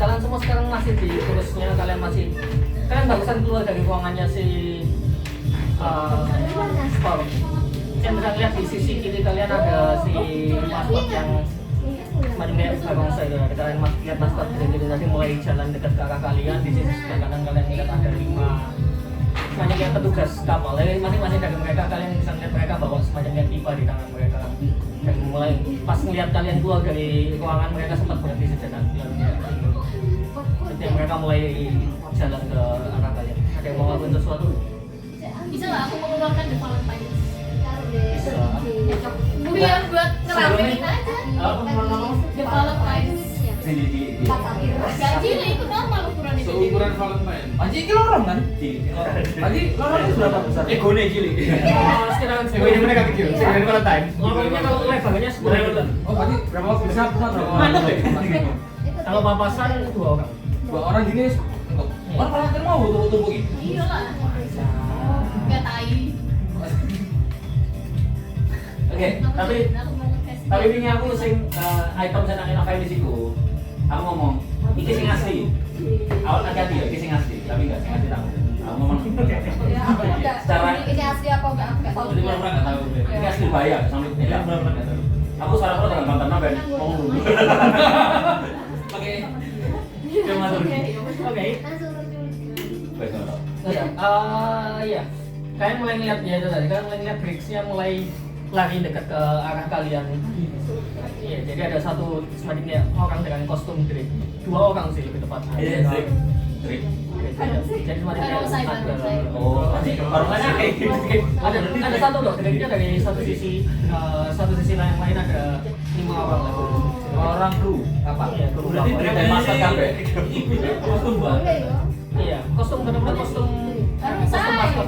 kalian semua sekarang masih di kursusnya, kalian barusan keluar dari ruangannya si Storm. Saya bisa lihat di sisi kiri kalian ada si maskot yang semacam kayak barongsai itu. Kalian lihat maskot dari tadi mulai jalan dekat ke arah kalian. Di sisi sebelah kanan kalian lihat ada 5 semacam kayak petugas kapal. Jadi masing-masing dari mereka kalian bisa lihat mereka bawa semacam kayak pipa di tangan mereka. Dan mulai pas melihat kalian keluar dari ruangan mereka sempat berhenti sejenak. Jadi mereka mulai jalan ke arah kalian. Ada yang mau ngelakuin sesuatu? Bisa nggak aku mengeluarkan The Valentine? Bisa. Biar buat ngeramein aja. Apa nama? The Valentine. Di Gak cilik, itu normal ukuran itu. Seukuran Valentine. Panji iki lorong kan? Panji lorong itu berapa besar? Egone cilik. Sekitaran Egonya mereka kecil. Seukuran Valentine. Lorongnya kalau lebarnya 10 meter. Oh, Panji berapa besar berapa? Mantap deh. Kalau papasan 2 orang. 2 orang gini untuk orang Valentine mau tumpuk-tumpuk gitu. Iya lah. Gak tai. Oke, tapi ini aku sing item sing nang file siku. Aku ngomong, iki sing asli. Awal hati-hati ya, iki sing asli, tapi enggak sing asli tak. Aku ngomong. Secara ini asli apa enggak? Enggak tahu. jadi benar-benar enggak tahu. Ini asli bahaya sampai tidak benar-benar enggak tahu. Aku suara pro dengan mantan Ben ngomong dulu. Oke. Cuma dulu. Oke. Baik, enggak tahu. Iya. Kalian mulai ngeliat ya itu tadi. Kalian mulai ngeliat Briggs-nya mulai lari dekat ke arah kalian. Iya, jadi ada satu semacam kayak orang dengan kostum Drake. 2 orang sih lebih tepat. Iya, Drake. Jadi semacam kayak Barongsai. Oh, baru aja kayak gitu. ada satu loh, Drake-nya dari satu sisi yang lain ada 5 orang lah. Orang kru apa? Iya, kru Berarti kapal. Drake dan master kabeh. Kostum Bang. Iya, kostum benar-benar kostum maskot.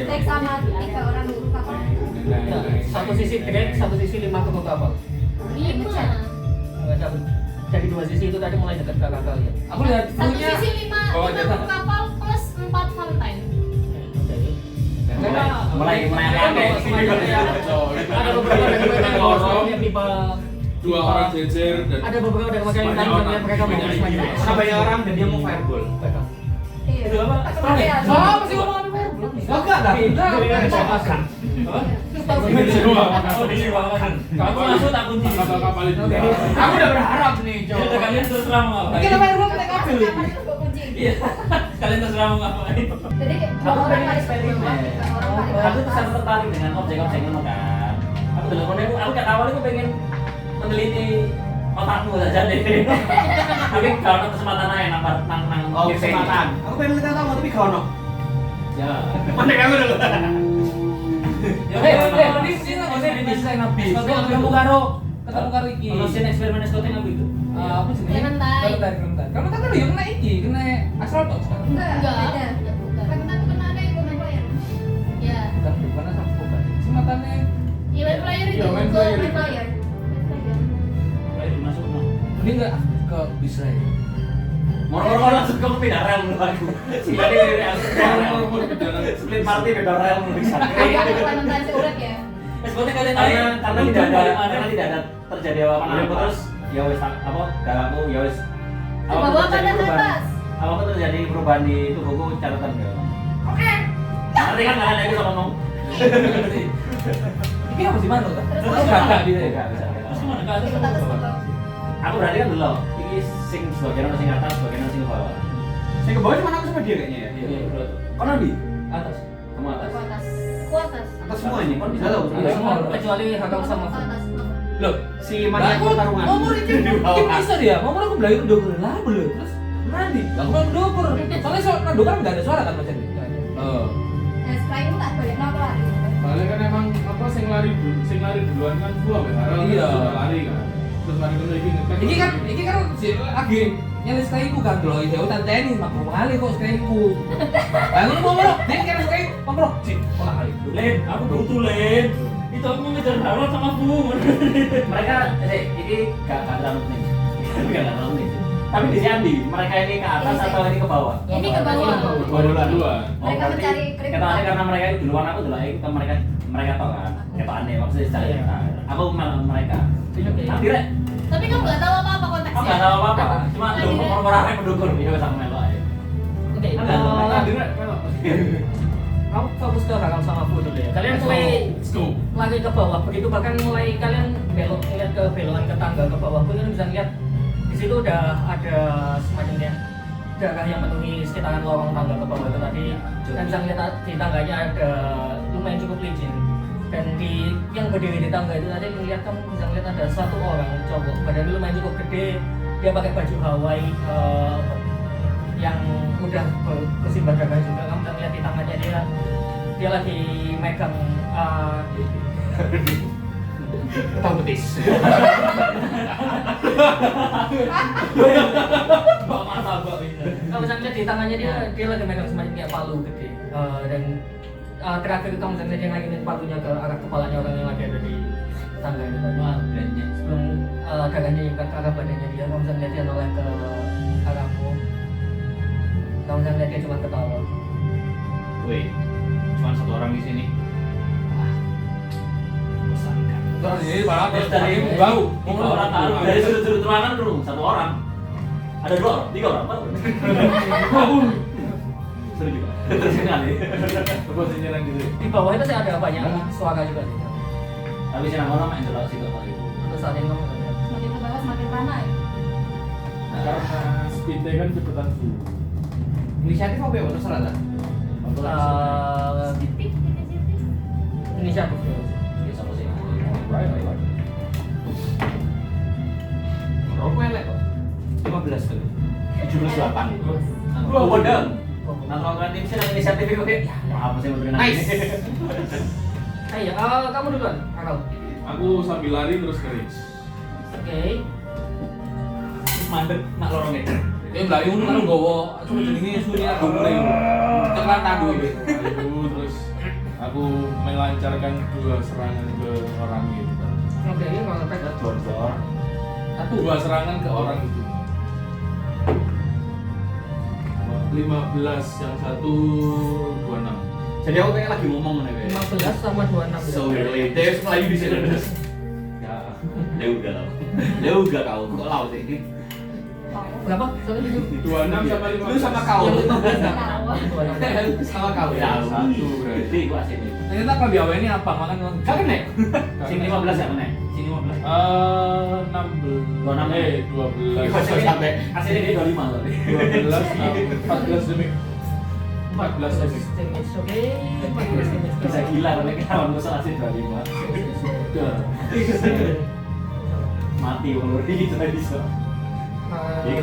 Teks sama 3 orang dulu kapal. Ya, satu sisi Drake, satu sisi 5 kru kapal. 5. Nggak tahu. Dari 2 sisi itu tadi mulai dekat ke arah kalian. Aku lihat Satu punya sisi 5 kru kapal plus 4 Valentine. Jadi mulai kakek. ada beberapa dari mereka yang bawa semacam pipa. 2 orang jejer dan Ada beberapa dari mereka yang tadi mereka mau semacam. Sama banyak orang dan dia mau fireball. Iya. Itu apa? Oh, masih ngomong apa fireball? Enggak lah. Kamu langsung tak kunci. kapal itu. Aku udah berharap nih, Jadi coba. kalian terserah mau Ini ngapain. ada fireball pakai kabel. Iya. Kalian terserah mau ngapain. Jadi Aku pengen eksperimen. Aku tuh sangat tertarik dengan objek-objek itu kan. Aku dulu aku kat awal aku pengen meneliti otakmu saja deh. Tapi kalau kesempatan aja nang Oh, kesempatan. Aku pengen lihat tahu tapi gak ono. Ya. Mana kamu dulu? Ini sih nggak usah bisa habis. Ketemu karo iki. Kalau sih eksperimen scouting aku itu. Apa sih? Clementine. Kamu kan dulu yang kena iki, kena asfalto sekarang. Enggak. Bukan ada yang main player. Ya. Bukan bukan asfalto bukan. Sempatannya Iya, main player itu. Iya, main Ke player main itu. player. Ayo masuk no. mending enggak ke bis ya. Moro-moro langsung ke pindah rel dulu aku. Jadi split party beda rel bisa. Agak Clementine seurat ya. Seperti kalian karena tidak ada terjadi apa-apa terus ya wes apa dalamku ya wes Bawa pada atas. apa terjadi perubahan di tubuhku catatan ya. Oke. Nanti kan kalian lagi sama ngomong. Ini apa sih mana? Terus Enggak bisa ya. Terus mana kan? ikut atas dulu. Aku berarti kan dulu. Ini sing sebagian sing atas, sebagian sing ke bawah. Saya ke bawah cuma aku sama dia kayaknya ya. Iya, betul. Kau nanti Atas. Kamu atas. Aku atas. Aku atas. atas semua ini. Kau bisa tahu. Iya, semua kecuali Hakam sama Aku atas. Loh, si mania pertarungan. Mau ini bisa dia. Mau aku belajar ndokur lah belum. Terus nanti, aku mau ndokur. Soalnya ndokur kan enggak ada suara kan macam ini. Oh. Nah, setelah itu tak balik nol lari. Soalnya kan emang apa sing lari duluan kan gua wes Iya. lari kan. Terus lari dulu iki ngetek. Iki kan si lagi nyalis kaiku kan lho, itu tante ini mak mau kali kok kaiku. Lalu mau bro, dia kan kai, mau bro, sih, pola kali. Len, aku butuh Len. Itu aku ngejar Harold sama Bu. Mereka ini gak terlalu penting. Gak terlalu penting. Tapi di sini mereka ini ke atas atau ini ke bawah? Ini ke bawah. Dua. Mereka mencari krip. Ketokane karena mereka itu duluan aku dulu itu mereka tok kan. Ketokane maksudnya secara Iya. aku mereka. Oke. Tapi rek, Tapi kamu nggak tahu apa-apa konteks. aku nggak tahu apa-apa. Cuma orang-orang mendukung dia sama melo aja. Oke, Dengar kalau kamu fokus ke Rakam sama Fu dulu ya. Kalian mulai let's go. lari ke bawah begitu, bahkan mulai kalian belok ngeliat ke belokan ke tangga ke bawah pun kalian bisa lihat di situ udah ada semacam kayak darah yang memenuhi sekitaran lorong tangga ke bawah itu tadi. Kalian bisa lihat di tangganya ada lumayan cukup licin, dan di yang berdiri di tangga itu tadi melihat kamu bisa lihat ada satu orang cowok badannya lumayan cukup gede, dia pakai baju Hawaii yang udah bersimbah darah juga. Kamu bisa lihat di tangannya dia lagi megang Tahu betis. Bawa martabak ini. kamu bisa lihat di tangannya dia lagi megang semacam kayak palu gede. Dan terakhir kamu bisa lihat dia ngayunin palunya ke arah kepalanya orang yang lagi ada di tangga itu tadi. Wah, brandnya. Sebelum darahnya nyemprot ke arah badannya dia, kamu bisa lihat dia noleh ke arahmu. Kamu bisa lihat dia cuma ketawa. Wih, cuma satu orang di sini. Wah, bosankan. Terus ini malah Terus dari bau. tiga orang taruh dari sudut-sudut ruangan dulu satu orang. Ada 2 orang, 3 orang, 4 orang. Seru juga. Terus sekali. Terus nyerang gitu. Di bawah itu sih ada banyak suara juga sih. Tapi sih nama main jelas sih kali. Untuk saat ini kamu bisa lihat. Semakin ke bawah semakin panas. Karena speednya kan cepetan tuh. Inisiatif apa ya? Terserah tak? Titik. Inisiatif ya. Biasa sih. Right. Rokok elek kok. 15 tuh. 78. Oh, bodang. Nah, kalau kalian tim sih ada inisiatif itu kayak ya apa sih beneran Nice. Ayo, kamu duluan, Akal. Aku sambil lari terus ke Rich. Oke. mandek nak lorong itu. Ini melayu itu kan nggawa cuma jenenge sunya gomre. Tekan tandu iki. Lalu terus aku melancarkan 2 serangan ke orang itu. Oke, ini kalau attack Jor-jor. 2 serangan ke orang itu. 15 yang satu 26. Jadi aku kayak lagi ngomong nih kayak. 15 sama 26. So really, there's melayu di sini. Ya, dia udah lah. Dia udah kau kok laut ini. Berapa? Soalnya itu 26 sama 15. Lu sama kau. yang 15 Sama kau Ya, ya. satu berarti gua sini. Ternyata kalau di awal ini apa? Makanya Kau kena? Sini 15 ya kena? Sini 15. 16 26. 12 Sampai aslinya dia 25 tadi. 12 14 demi 14 demi damage. Oke, 14 damage. Bisa gila kalau kita lawan musuh asli 25. udah Mati umur gitu tadi so. Plus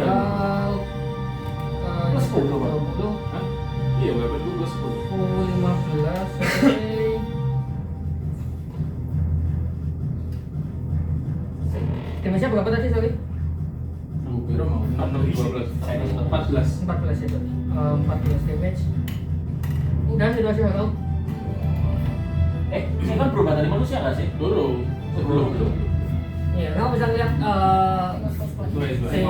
10. Hah? Iya weapon gue plus 10 15. Oke. Damage-nya berapa tadi, sorry? gue kira mau 6 12 14 14 ya, 14 damage. Udah situasi Hakal. Saya kan berubah dari manusia nggak sih? belum sebelum belum Iya, kamu bisa lihat si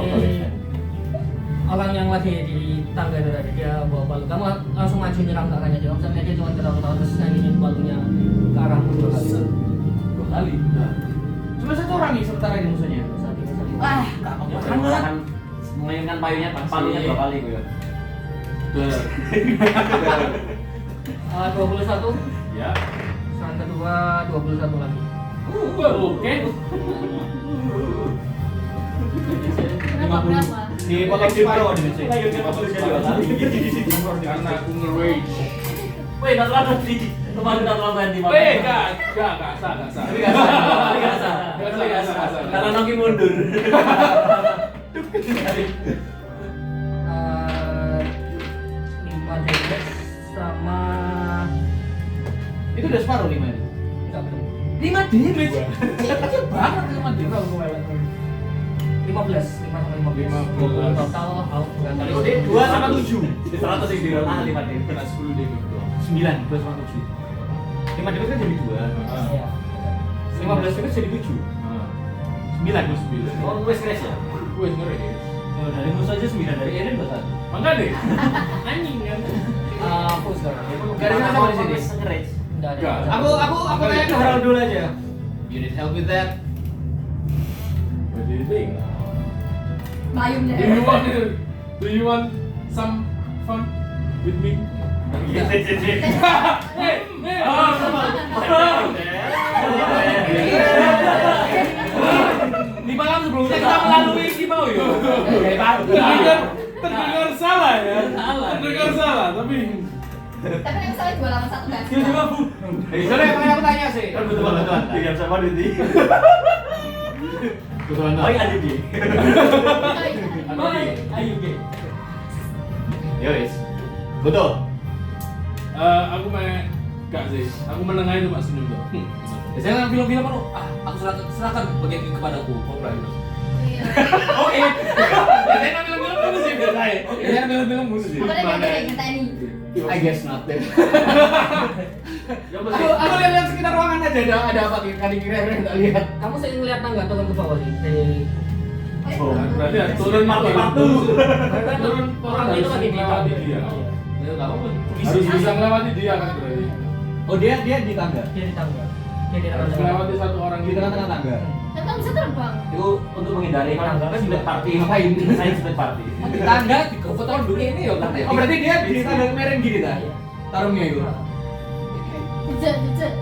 orang yang lagi di tangga itu tadi, dia bawa palu. Kamu langsung maju nyerang ke arahnya dia. Kamu bisa lihat dia cuma ketawa-ketawa terus nganginin palunya ke arahmu 2 kali. 2 kali. Cuma satu orang nih sementara ini musuhnya. Saat ini. Wah, Kan memainkan payungnya palunya 2 kali gue. udah 21. ya Serangan kedua 21 lagi. oke berapa? Di potong di pro di sini. Payungnya palunya 2 kali. karena aku nge-rage Wih, nggak terlalu di kemarin nggak terlalu ganti malam. gak sah Tapi nggak sah. Tapi nggak sah. Tapi nggak sah. Karena Noki mundur. 5 damage sama Itu udah separuh 5 ini. enggak belum. 5 damage. Kecil banget 5 damage. 15 sama 15 total out berapa kali? Udah 2 sama 7. Di 100 yang di roll 5 deh. kena 10 damage doang 9 2 sama 7. 5 damage kan jadi 2. Iya. 15 damage jadi 7. 9 plus 9 Oh, gue scratch ya? gue nge-rage Dari musuh aja 9, dari Eren berapa? enggak deh anjing kan Full sekarang. Garisnya sama di sini. Scratch. Enggak ada. Enggak. Aku tanya ke Harold dulu aja. You need help with that? what do you think? Mayung Do you want some fun with me? Di malam sebelumnya kita melalui si mau yo. Terdengar salah ya. Salah. Terdengar salah, tapi Tapi yang salah 281 guys. Tiba-tiba bu. Soalnya yang aku tanya sih. Betul. Dengan sama Didi. betul Baik ada di. Ayo ge. Ya wis. Betul. aku main gak sih. Aku menengah itu Pak senyum tuh. Biasanya kan film-film kan, aku serahkan bagian ini kepadaku. Oh, berani. Iya. Oke. Biasanya kan film-film gitu sih biasanya. Biasanya film-film gitu sih. Apa lagi ada yang kita ini? I guess not deh. Aku lihat sekitar ruangan aja ada apa kali kira-kira enggak lihat. Kamu sering ngeliat tangga turun ke bawah sih? Oh, Berarti ya turun Partu. Turun Orang itu lagi di melewati dia. Ya enggak apa-apa. Harus bisa melewati dia kan berarti. Oh dia di tangga. Dia di tangga. Dia di Harus tangga. melewati satu orang Di tengah-tengah tangga. tapi kamu bisa terbang. Itu untuk menghindari Tangga kan split juga. party. Ngapain? Saya split party. Di tangga di foto dulu ini ya kan. Oh berarti dia di tangga kemarin gini ta? Iya. Tarungnya itu. Jejak.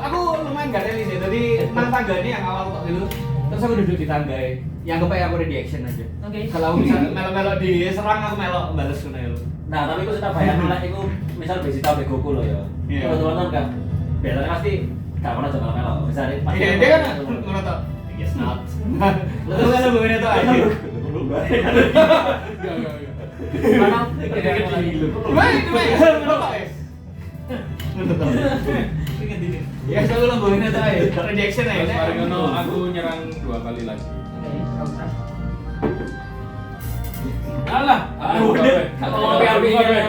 Aku lumayan gak realistis sih. Jadi nang tangga ini yang awal kok gitu. Terus aku duduk di tangga. Yang kayak aku udah di action aja. Oke. Kalau aku bisa melo-melo diserang aku melo bales ngono ya. Nah, tapi aku sudah bayangin lah, itu misal Vegeta Begoku loh ya. Iya. Teman-teman kan, biasanya pasti gak pernah coba melo. Misalnya pasti Iya, dia kan ngono tok. Yes not. Lalu kan lu ini tuh aja. Enggak. Mana? Ya selalu lambungin itu aja. Rejection Terus aja. mari ngono aku nyerang 2 kali lagi. Alah, Aduh, kalau kabeh. ambil Kabeh.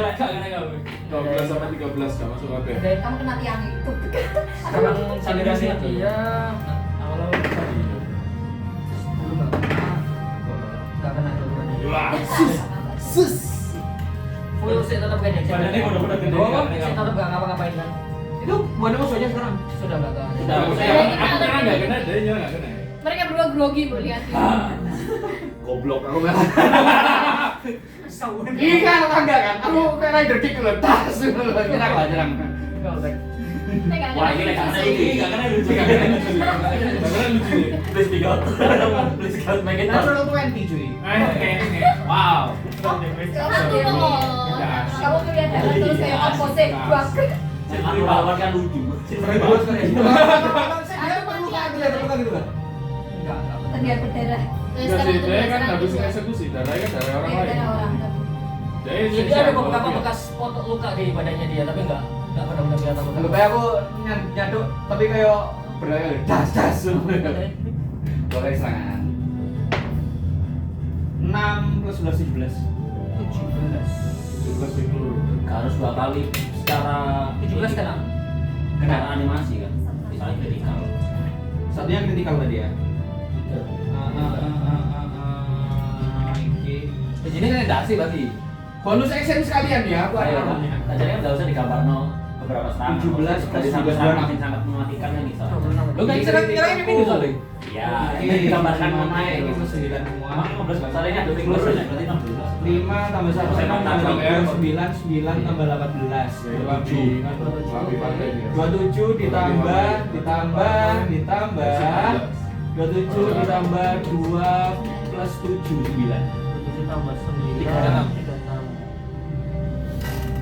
kabeh. 12 sampai 13 gak masuk kabeh. Kamu kena tiang itu. Sekarang salirannya dia awal-awal tadi dulu nggak kena itu. Sus. Full sih tetap gak action. Badannya bener-bener gede, Oh, nggak saya tetap gak ngapa-ngapain kan? Itu mana musuhnya sekarang? Sudah nggak ada. Sudah. Aku nyerang gak kena, dia nyerang gak kena. Mereka berdua grogi bu lihat. Goblok aku merah. Ini kan tangga kan? Aku kayak rider kick loh. Tas. Nyerang lah, nyerang. Wah, ini gak kena ini, gak kena lucu. Karena lucu nih. Please be God. Please God, make it Natural 20 cuy. Wow. Kamu tuh ngomong. Kamu tuh lihat jalan terus kayak kompose buak. Aku lawan kan lucu. Bagus kan ya? Saya terluka gitu ya, terluka gitu kan? Enggak. Terlihat berdarah. Enggak sih, dia kan habis eksekusi, darahnya dari orang Iya, lain. dari orang. Jadi ada beberapa bekas foto luka di badannya dia, tapi enggak benar-benar kelihatan luka. Lebih aku nyaduk, tapi kayak berlari das. Dua kali serangan. 6 plus 11 17. 17 itu. Harus 2 kali secara 17 kena. kena animasi kan. Misalnya kritikal. Satunya kritikal tadi ya. Ini kan redaksi berarti. Bonus action sekalian ya, aku Ayo, ada. jadi kan nggak usah digambar beberapa serangan. 17 dari satu plus serangan 26. yang sangat mematikan kan bisa. Lo kan kira ini minggu kali. Iya, ini digambarkan mengenai itu gitu. 9 semua. Emang 15 nggak salah ini ada plus ya, berarti 16. 5 tambah 1 tambah 9 tambah 18. Labi pantai dia. 27 ditambah 27 ditambah 2 plus 7 9. 7 tambah 9 36.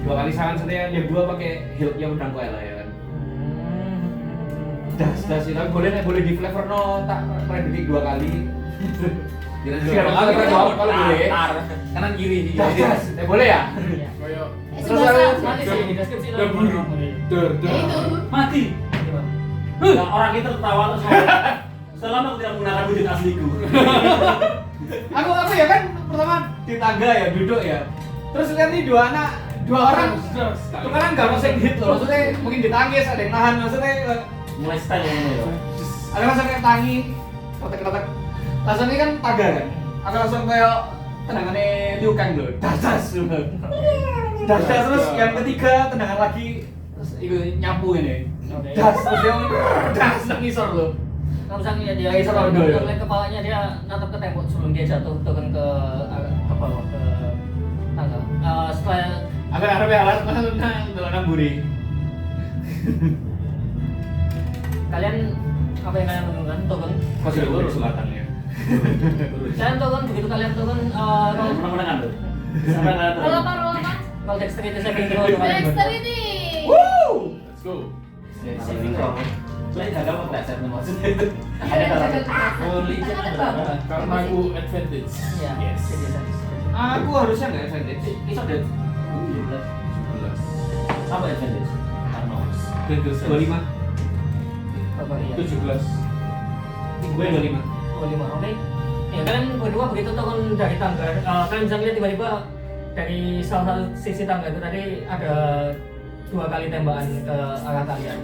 2 kali serangan satunya yang 2 pakai heal yang udah lah ya kan. Das itu boleh di flavor no tak prediksi 2 kali. Kalau boleh. Kanan kiri. Das. Boleh ya? Kayak Terus nanti sih di deskripsi der Ya itu. Mati. Nah, orang itu tertawa terus ngomong, selama aku tidak menggunakan wujud asliku. Aku ya kan pertama di tangga ya duduk ya. Terus lihat nih dua orang tukaran nggak mau hit loh. Maksudnya mungkin ditangis ada yang nahan maksudnya Mulai style ini ya. ada langsung kayak tangi kotak-kotak langsung ini kan tangga kan. Aku langsung kayak tendangannya Liu Kang loh. Das terus yang ketiga tendangan lagi terus itu nyapu ini. Das terus yang das ngisor loh. Kalau misalnya dia Kayak Ronaldo, ya? ngeliat kepalanya dia natap ke tembok sebelum dia jatuh turun ke bawah ke tangga. Setelah Aku alat nang buri. kalian apa yang kalian lakukan turun? Kok sudah buri selatan ya? Kalian turun begitu kalian turun kalau Menang tuh. Sampai nggak Roll apa? kalau dexterity saving throw tuh kalian berdua. Dexterity. Let's go. saving throw. Selain gagal mau pleset nih maksudnya itu. Ada kalau Oh, licin ada. Karena aku advantage. Iya. Yes. Jadi sadis. Aku harusnya nggak advantage. iso deh. 17. Apa advantage? Karena 25. Apa iya? 17. Gue 25. 25, oke. Ya kalian berdua begitu turun dari tangga, kalian bisa lihat tiba-tiba dari salah satu sisi tangga itu tadi ada 2 kali tembakan ke arah kalian.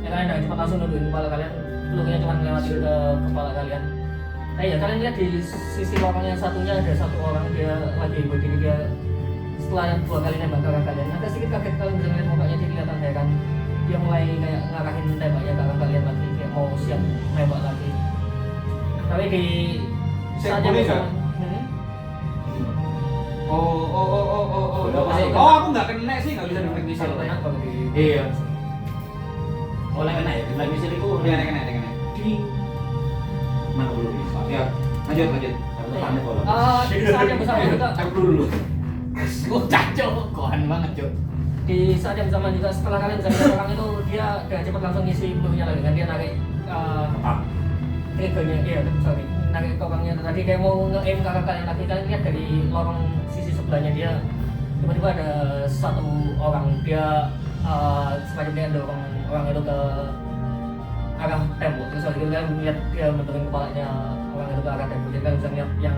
Ya kalian dengan cepat langsung nundukin kepala kalian, pelurunya cuma melewati ke kepala kalian. Nah ya kalian lihat di sisi lorong yang satunya ada satu orang dia lagi berdiri dia setelah 2 kali nembak ke arah kalian. Agak sedikit kaget kalian bisa lihat mukanya dia kelihatan heran. Dia mulai kayak ngarahin tembaknya ke arah kalian lagi, kayak mau siap nembak lagi. Tapi di saat yang Boleh bersamaan, Oh, aku nggak kena sih, nggak bisa deflect missile. kalau kena baru di Iya. oleh kena ya, di flag missile itu Iya, kena. mana dulu nih? Ya, lanjut. Harus panik kalau. di saat yang bersamaan juga Aku dulu. Gue cacok, kohan banget, Cok. di saat yang bersamaan juga setelah kalian bisa lihat orang itu dia dengan cepat langsung ngisi pelurunya lagi kan dia narik triggernya narik kokangnya tadi kayak mau nge-aim ke arah kalian lagi. Kalian lihat dari lorong sisi sebelahnya dia tiba-tiba ada satu orang dia semacam dia dorong orang itu ke arah tembok terus lagi kalian lihat dia bentukin kepalanya orang itu ke arah tembok jadi kalian bisa lihat yang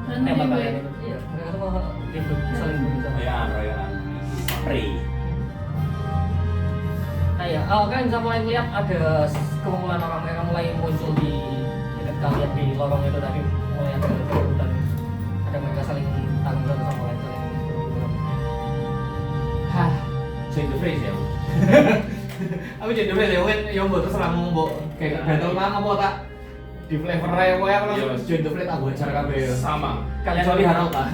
nembak kalian itu iya mereka semua gitu saling bunuh sama Royan. Free. nah ya kalian bisa mulai melihat ada kerumunan orang mereka mulai muncul di dekat kalian di lorong itu tadi mulai ada keributan ada mereka saling tarung satu sama lain saling bergerak. Hah, join the phrase ya. Aku join the phrase ya, kan yang buat terserah mau mbok kayak gatel lama mau tak di flavor raya aku langsung Iya, Mas. join the phrase aku ajar kabeh. Sama. Kalian Kecuali Harau tak.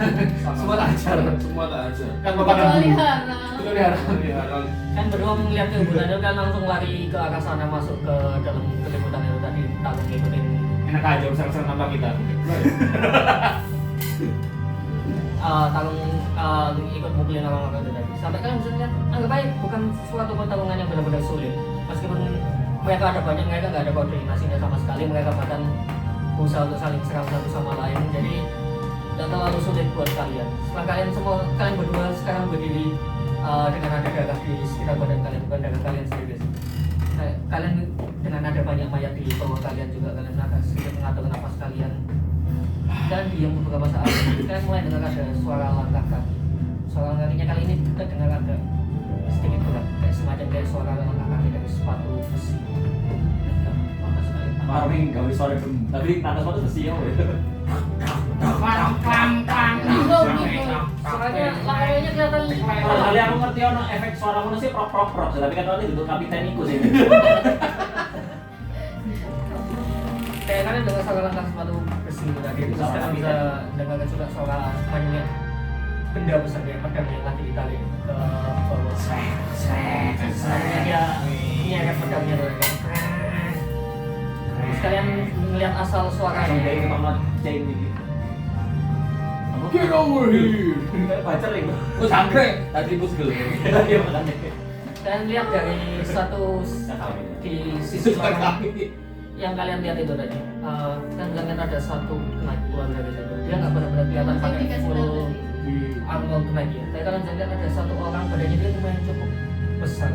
Sama. Semua tak ajar. Semua tak aja. Kan bapak Kecuali kamu. Harau. Kecuali Harau. Haral. Kan berdua melihat keributan itu kan langsung lari ke arah sana masuk ke dalam keributan itu tadi takut ngikutin Enak aja serang-serang tanpa kita. tarung ikut mukulin orang-orang itu tadi sampai kalian bisa lihat anggap baik bukan suatu pertarungan yang benar-benar sulit meskipun mereka ada banyak mereka nggak ada koordinasinya sama sekali mereka bahkan berusaha untuk saling serang satu sama lain jadi tidak terlalu sulit buat kalian setelah kalian berdua sekarang berdiri dengan ada darah di sekitar badan kalian bukan darah kalian sendiri sih. Kalian dengan ada banyak mayat di bawah kalian juga kalian agak sedikit mengatur nafas kalian dan diam beberapa saat kalian mulai dengar ada suara langkah kaki kakinya kali ini terdengar agak sedikit berat kayak semacam kayak suara langkah kaki dari sepatu besi. Farming gak bisa suara dem, tapi atas sepatu besi ya. Suaranya langkahnya kelihatan Kalau kali aku ngerti ono efek suara ngono sih prok, tapi kan tadi duduk kapiten iku sih. kayak kalian dengar suara langkah sepatu besi tadi terus kalian bisa dengar juga suara semacamnya benda besar kayak pedang yang lagi ditarik ke bawah. Sebenarnya dia nyeret pedangnya tuh kayak. Terus kalian melihat asal suaranya. Dari ketemu chain gitu. Get over here. Kayak pacar itu. Oh, jangkrik. Tadi bus gel. Iya makanya. Kalian lihat dari satu di sisi lorong yang kalian lihat itu tadi, kan kalian ada satu knight keluar dari situ. Dia nggak benar-benar kelihatan pakai full armor knight ya. Tapi kalian lihat ada satu orang badannya dia lumayan cukup besar,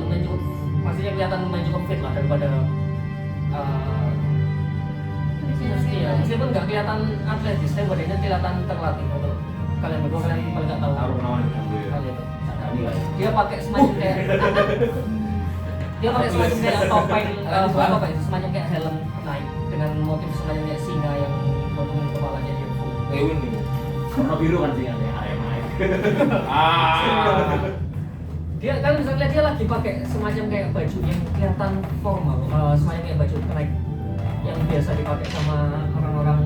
lumayan cukup, maksudnya kelihatan lumayan cukup fit lah daripada. Iya, meskipun nggak kelihatan atletis, tapi badannya kelihatan terlatih untuk kalian berdua kalian paling nggak tahu. Taruh nawan itu. Hal itu. Sadari lah. Dia pakai semacam kayak semacam kayak topeng bukan topeng semacam kayak helm naik dengan motif semacam kayak singa yang menutup kepalanya dia full. Ewin nih. Warna biru kan sih ada Arema. Dia kan bisa lihat dia lagi pakai semacam kayak baju yang kelihatan formal, semacam kayak baju kenaik yang biasa dipakai sama orang-orang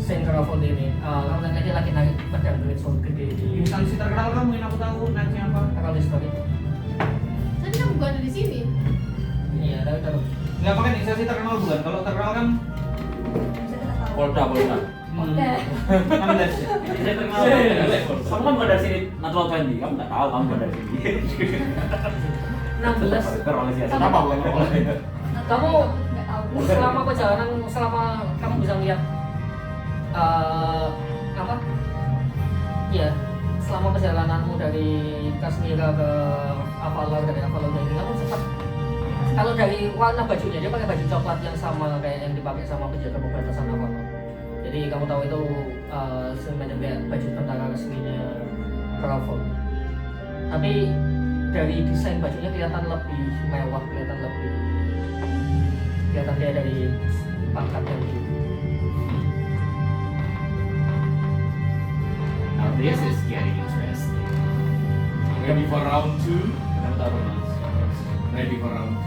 Saint Crawford ini. Kamu lihat dia lagi naik pedang duit so gede di Instansi terkenal kamu yang aku tahu naiknya apa? Terlalu story. Tapi kan bukan ada di sini. Iya, tapi terus. Nggak pakai instansi terkenal bukan? Kalau terkenal kan Polda. Udah. 16 ya. Saya terkenal. Kamu kan bukan dari sini, Natural 20. Kamu nggak tahu kamu bukan dari sini. 16. Teroleh sih. Apa bukan? Kamu nggak tahu. selama perjalanan, selama kamu bisa lihat apa? Ya, selama perjalananmu dari Kasmira ke Avalor, dari Avalor ini kamu sempat, kalau dari warna bajunya dia pakai baju coklat yang sama kayak yang dipakai sama penjaga perbatasan Avalor. Jadi kamu tahu itu semacam kayak baju tentara resminya Crawford. Tapi dari desain bajunya kelihatan lebih mewah, kelihatan dia dari pangkat yang tinggi. Now this is getting interesting. Ready for round 2? Kamu tahu Mas? Ready for round 2.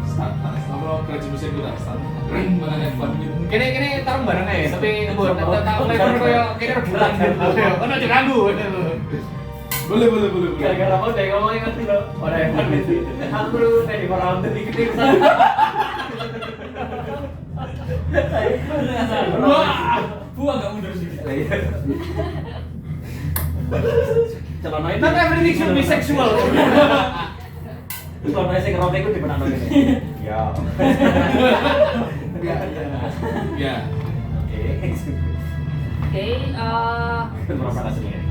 Start. Kalau kerja musik kita start. Keren banget F1 gitu. Kini tarung bareng aja, tapi buat tak flavor kayak kini rebutan gitu. Kan aja ganggu. Boleh. Gara-gara mau deh ngomongin kan sih lo. Orang yang gitu. Aku lu tadi orang tadi gede kesana. Buang nggak mundur sih. Celana itu. Not everything should be sexual. Celana sing rame iku dimenang ngene. Ya. Ya. Oke. Oke, Berapa kasih ini?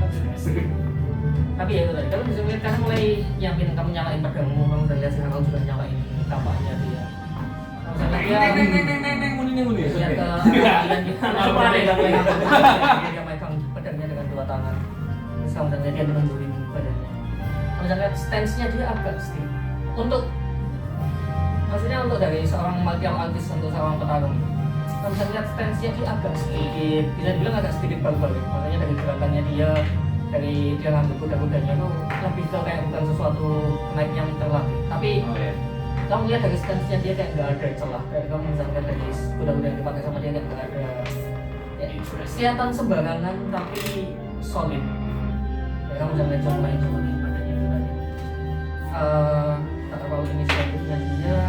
tapi ya itu tadi, kamu bisa melihat kan mulai nyiapin, kamu nyalain pedangmu, kamu udah lihat si Harold juga nyalain kampanye dia. Kamu bisa lihat dia lihat ke kalian gitu, apa dia megang pedangnya dengan dua tangan. Terus kamu bisa lihat dia menunjukin badannya. Kamu bisa lihat stance-nya dia agak stiff. Maksudnya untuk dari seorang martial artist, untuk seorang petarung, kamu bisa lihat stance-nya dia agak sedikit, bisa dibilang agak sedikit barbaric. Makanya dari gerakannya dia, dari dia ngambil kuda-kudanya itu lebih ke kayak bukan sesuatu naik yang terlatih. Tapi kamu lihat dari stance-nya dia kayak nggak ada celah. Kayak kamu bisa lihat dari kuda-kuda yang dipakai sama dia kayak nggak ada. Ya, kelihatan sembarangan tapi solid. Kayak kamu bisa lihat contohnya badannya itu tadi. Tak tahu ini selanjutnya dia.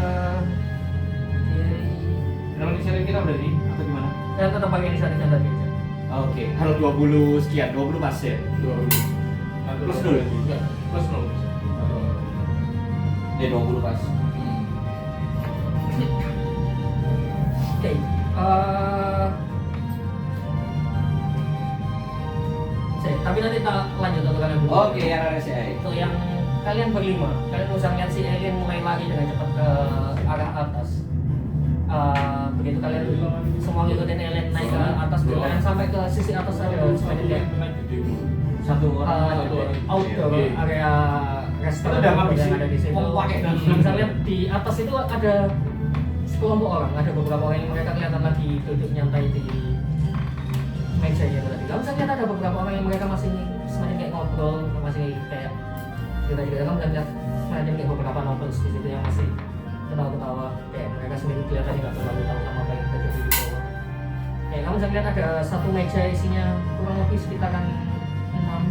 Kalau inisiatif kita udah di atau gimana? Dan tetap pakai inisiatifnya tadi aja. Oke, harus 20 sekian, 20 pas ya. 20. Plus 0. Enggak, plus 0. 20 pas. Oke, tapi nanti kita lanjut untuk kalian berdua. Oke, yang RSI. Itu yang kalian berlima, kalian bisa lihat si alien mulai lari dengan cepat ke arah atas. Begitu kalian semua ngikutin alien naik ke atas, kalian sampai ke sisi atas ada semacam kayak Satu orang. outdoor area restoran Itu udah habis yang sih. ada di situ. Mau pakai. Bisa lihat di atas itu ada sekelompok orang, ada beberapa orang yang mereka kelihatan lagi duduk nyantai di meja itu tadi. Kamu bisa lihat ada beberapa orang yang mereka masih semacam kayak ngobrol, masih kayak kita juga kamu bisa lihat semacam kayak beberapa novels di situ yang masih ketawa-ketawa, kayak mereka sendiri kelihatannya nggak terlalu tahu sama apa yang terjadi di bawah. Kayak kamu bisa lihat ada satu meja isinya kurang lebih sekitaran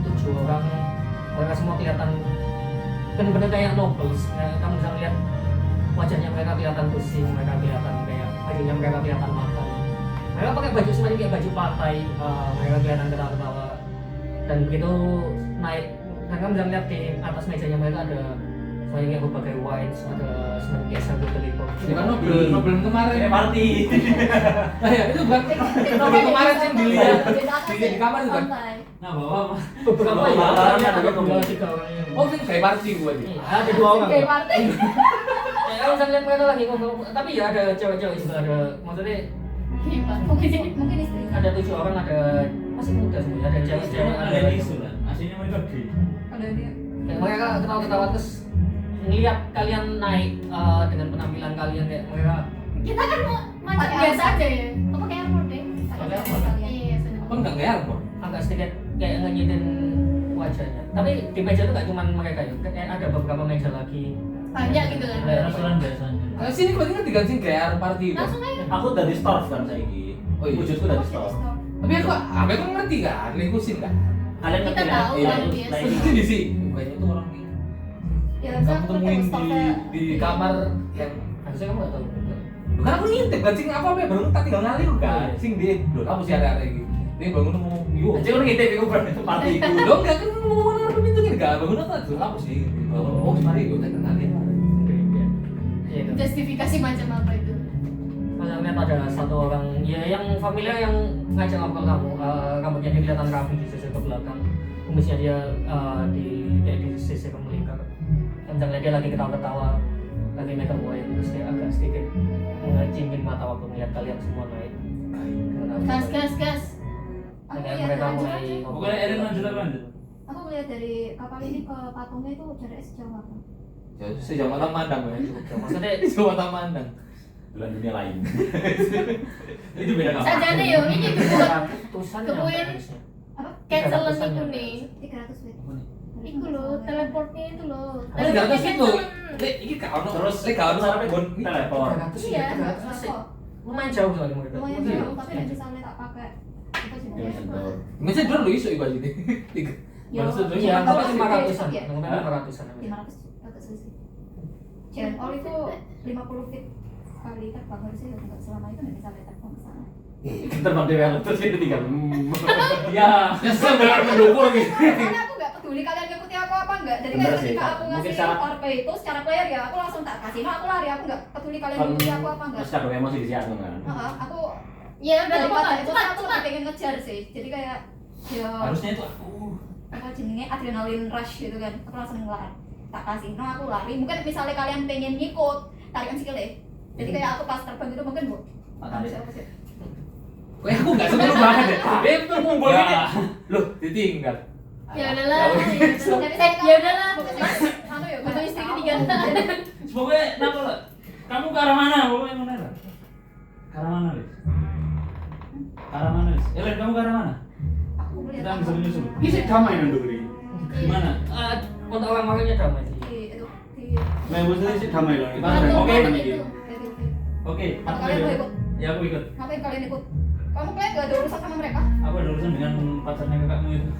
6-7 orang, mereka semua kelihatan benar-benar kayak novels. Kamu bisa lihat wajahnya mereka kelihatan pusing, mereka kelihatan kayak bajunya mereka kelihatan makan. Mereka pakai baju semacam kayak baju partai, mereka kelihatan ketawa-ketawa. Dan begitu naik, dan kamu bisa lihat di atas mejanya mereka ada semacam kayak berbagai wines, ada semacam kayak satu telepon. Itu kan Nobel kemarin. Party. Nah ya, itu bukan Nobel kemarin yang dilihat di kamar itu kan. Nah, bawa Beberapa ya, ada dua tiga orang yang. Oh, itu kayak party gua Iya, nih. ada dua orang. Kayak partai. Ya, kamu bisa lihat mereka lagi ngomong, tapi ya ada cewek-cewek juga, ada maksudnya Mungkin istri. ada 7 orang, ada masih muda semuanya, ada cewek-cewek, ada isu lah. Aslinya mereka gay. Ada dia. kayak mereka ketawa-ketawa terus ngeliat kalian naik dengan penampilan kalian kayak mereka Kita kan mau biasa aja ya. Apa pakai airport deh? Pakai airport. Iya, sudah. Apa enggak kayak airport? agak sedikit kayak ngejitin wajahnya. Tapi di meja itu nggak cuma mereka ya, kayak ada beberapa meja lagi. Banyak gitu kan. Restoran biasanya. Nah, sini berarti kan diganti kayak party kan. Langsung aja. Aku dari staff kan saiki. Oh iya. Wujudku dari staff. Tapi aku ngerti kan, lingkusin kan. Kalian Kita ngerti tahu Iya, kan, biasa. nah Terus ini. sini sih, bukannya itu orang nih. Ya, Kamu saya temuin ketemu di kamar yang Harusnya kamu nggak tahu. kan aku ngintip kan sing apa ya baru tak tinggal ngalir kan. Sing dia, loh kamu sih ada iki. Dia bangun ngomong, "Yo." Anjir kan ngintip iku berarti party iku. Lo enggak kan ngomong apa pintu gini kan. Bangun apa tuh kamu sih. Oh, mari yo tak kenalin. Iya itu. justifikasi macam apa itu? Masa lihat ada satu orang ya yang familiar yang ngajak ngobrol kamu, rambutnya dia kelihatan rapi di sisi ke belakang, kumisnya dia di sisi ke melingkar. Kencangnya dia lagi ketawa-ketawa, lagi megang wine, terus dia agak sedikit mengacingin mata waktu melihat kalian semua naik. Gas. Aku Dengan lihat mereka lanjut mulai aja. ngobrol. Pokoknya Erin lanjut. Aku melihat dari kapal ini ke patungnya itu jaraknya sejauh apa? Sejauh mata mandang ya. Maksudnya Sejauh mata mandang. Bulan dunia lain. Itu beda kapal. Sajane yo, ini kebuin ratusan Kebuin. yang harusnya. apa? Cancelan Ratusan itu yang nih. 300 feet. Iku loh, teleportnya itu loh. Tapi 300 feet tuh. cancelan. Lek iki ka ono. Terus lek ka ono sampai gon. teleport. 300 Iya, ya, 300 nggak sih. kok. Lumayan jauh soalnya mereka. Lumayan Iya. jauh, tapi nek misalnya tak pakai apa sih? Dia sentuh. Macam dulu iso iku aja nih. Tiga. Ya, Maksudnya Iya, Tahu tapi sih, 500-an. ya. Yang Hah? 500-an. 500 selisih. Jan all itu 50 feet kali terbang harusnya ya nggak selama itu nggak bisa lihat terbang ke sana. Terbang developer sih tinggal. Ya. Nyesel benar mendukung gitu. Karena aku nggak peduli kalian ngikuti aku apa enggak. Jadi Bener kayak sih, ketika Kak. aku Mungkin ngasih secara- RP itu secara player ya aku langsung tak kasih. Nah aku lari, aku nggak peduli kalian ngikuti aku apa enggak. Terus kadang emosi di situ kan. Aku Ya udah daripada cepat, itu cepat, aku lebih pengen ngejar sih. Jadi kayak ya Harusnya itu aku. apa jenenge adrenalin rush gitu kan. Aku langsung ngelari. Tak kasih. Nah aku lari. Mungkin misalnya kalian pengen ngikut, tarikan sikil deh. Jadi kayak aku pas terbang itu mungkin bu. Tarik. Siapa sih? Wah, aku enggak seru banget deh. Dia tuh ngumpul gini. Loh, ditinggal. Ya udahlah. Ya udahlah. Mas, anu ya, butuh istri ketiga. Pokoknya kenapa lah? Kamu ke arah mana? Pokoknya mana lah? Ke arah mana, Lis? Ke arah mana, Lis? Elen, kamu ke arah mana? Aku Kita melihat bisa apa? menyusul. Ini damai nanti beri. Gimana? Untuk orang-orangnya damai sih. Di itu di Nah, maksudnya sih damai loh. Batu Oke, batu ini. itu. Oke, Apa kalian mau ikut? Ya aku ikut. Ngapain kalian ikut? Kalian gak ada urusan sama mereka? Aku ada urusan dengan pacarnya kakakmu itu.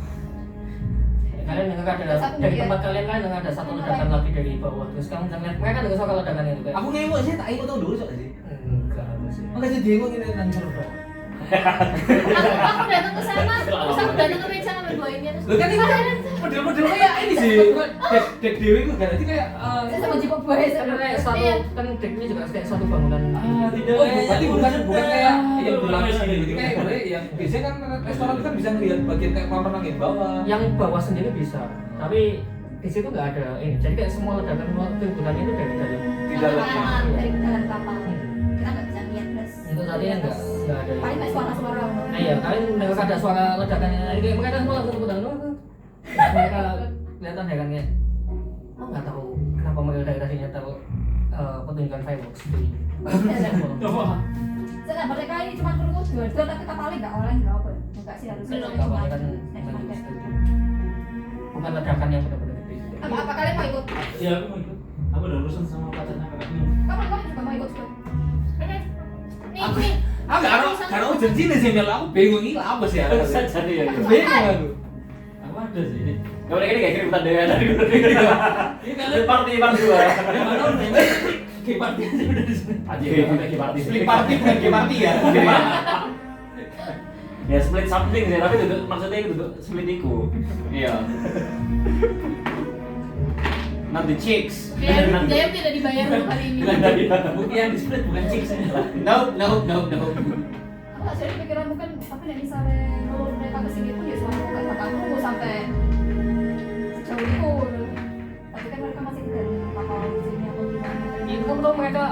Kalian dengar ada Satu dari dia. tempat kalian kan dengar ada satu ledakan lagi dari bawah. Terus kamu jangan lihat mereka dengar suara ledakan itu kayak. Aku ngemuk sih, tak ikut tau dulu soalnya sih. Enggak ada sih. Makanya jadi aku gini lancar bro. Aku datang ke sana, terus aku datang ke meja ngambil buahnya terus. Lo kan ini kan model-model kayak ini sih. Dek dewi itu berarti kayak. Saya sama jipok buah Sebenarnya satu Iya. kan deknya juga kayak satu bangunan. Tidak. Oh, berarti bukan kayak yang Bukan berlapis kayak gitu. Kayak gue yang biasanya kan restoran itu kan bisa ngeliat bagian kayak kolam renang yang bawah. Yang bawah sendiri bisa, tapi di situ nggak ada ini. Jadi kayak semua ledakan timbulan itu dari dalam. Di dalam. dari dalam kapal. Kita nggak bisa lihat plus. Itu tadi yang nggak ada. Paling kayak suara-suara. Nah iya, kalian dengar ada suara ledakannya. Jadi mereka semua langsung tepuk tangan. Mereka kelihatan heran kayak, oh nggak tahu kenapa mereka dari tadinya tahu pertunjukan fireworks di. Setelah mereka ini cuma perlu dua tapi kapalnya nggak oleh nggak apa? Enggak sih harusnya Kalau cuma. kapalnya kan lagi di studio. Bukan ledakan yang benar-benar gede. Apa kalian mau ikut? Ya aku mau ikut. Aku ada urusan sama pacarnya kakakmu. Kapan juga mau ikut juga? Aku karena aku janji nih sih Mel, aku bingung ini apa sih ya? Bisa jadi ya. Aku bingung aku. Aku ada sih ini. Gak boleh kayak keributan deh dari gue. Ini kalian party part 2. Kayak party aja udah di sini. Anjir, kayak party. Split party bukan kayak party ya. Ya split something sih, tapi duduk maksudnya duduk split iku. Iya. Not the chicks. Dia tidak dibayar untuk kali ini. Bukti yang di split bukan chicks. No. Aku nggak serius pikiran mungkin tapi nih misalnya kalau mereka kesini pun ya suara nggak bakal nunggu sampai sejauh itu. Tapi kan mereka masih di dalam kapal sini atau gimana? Itu kamu tahu mereka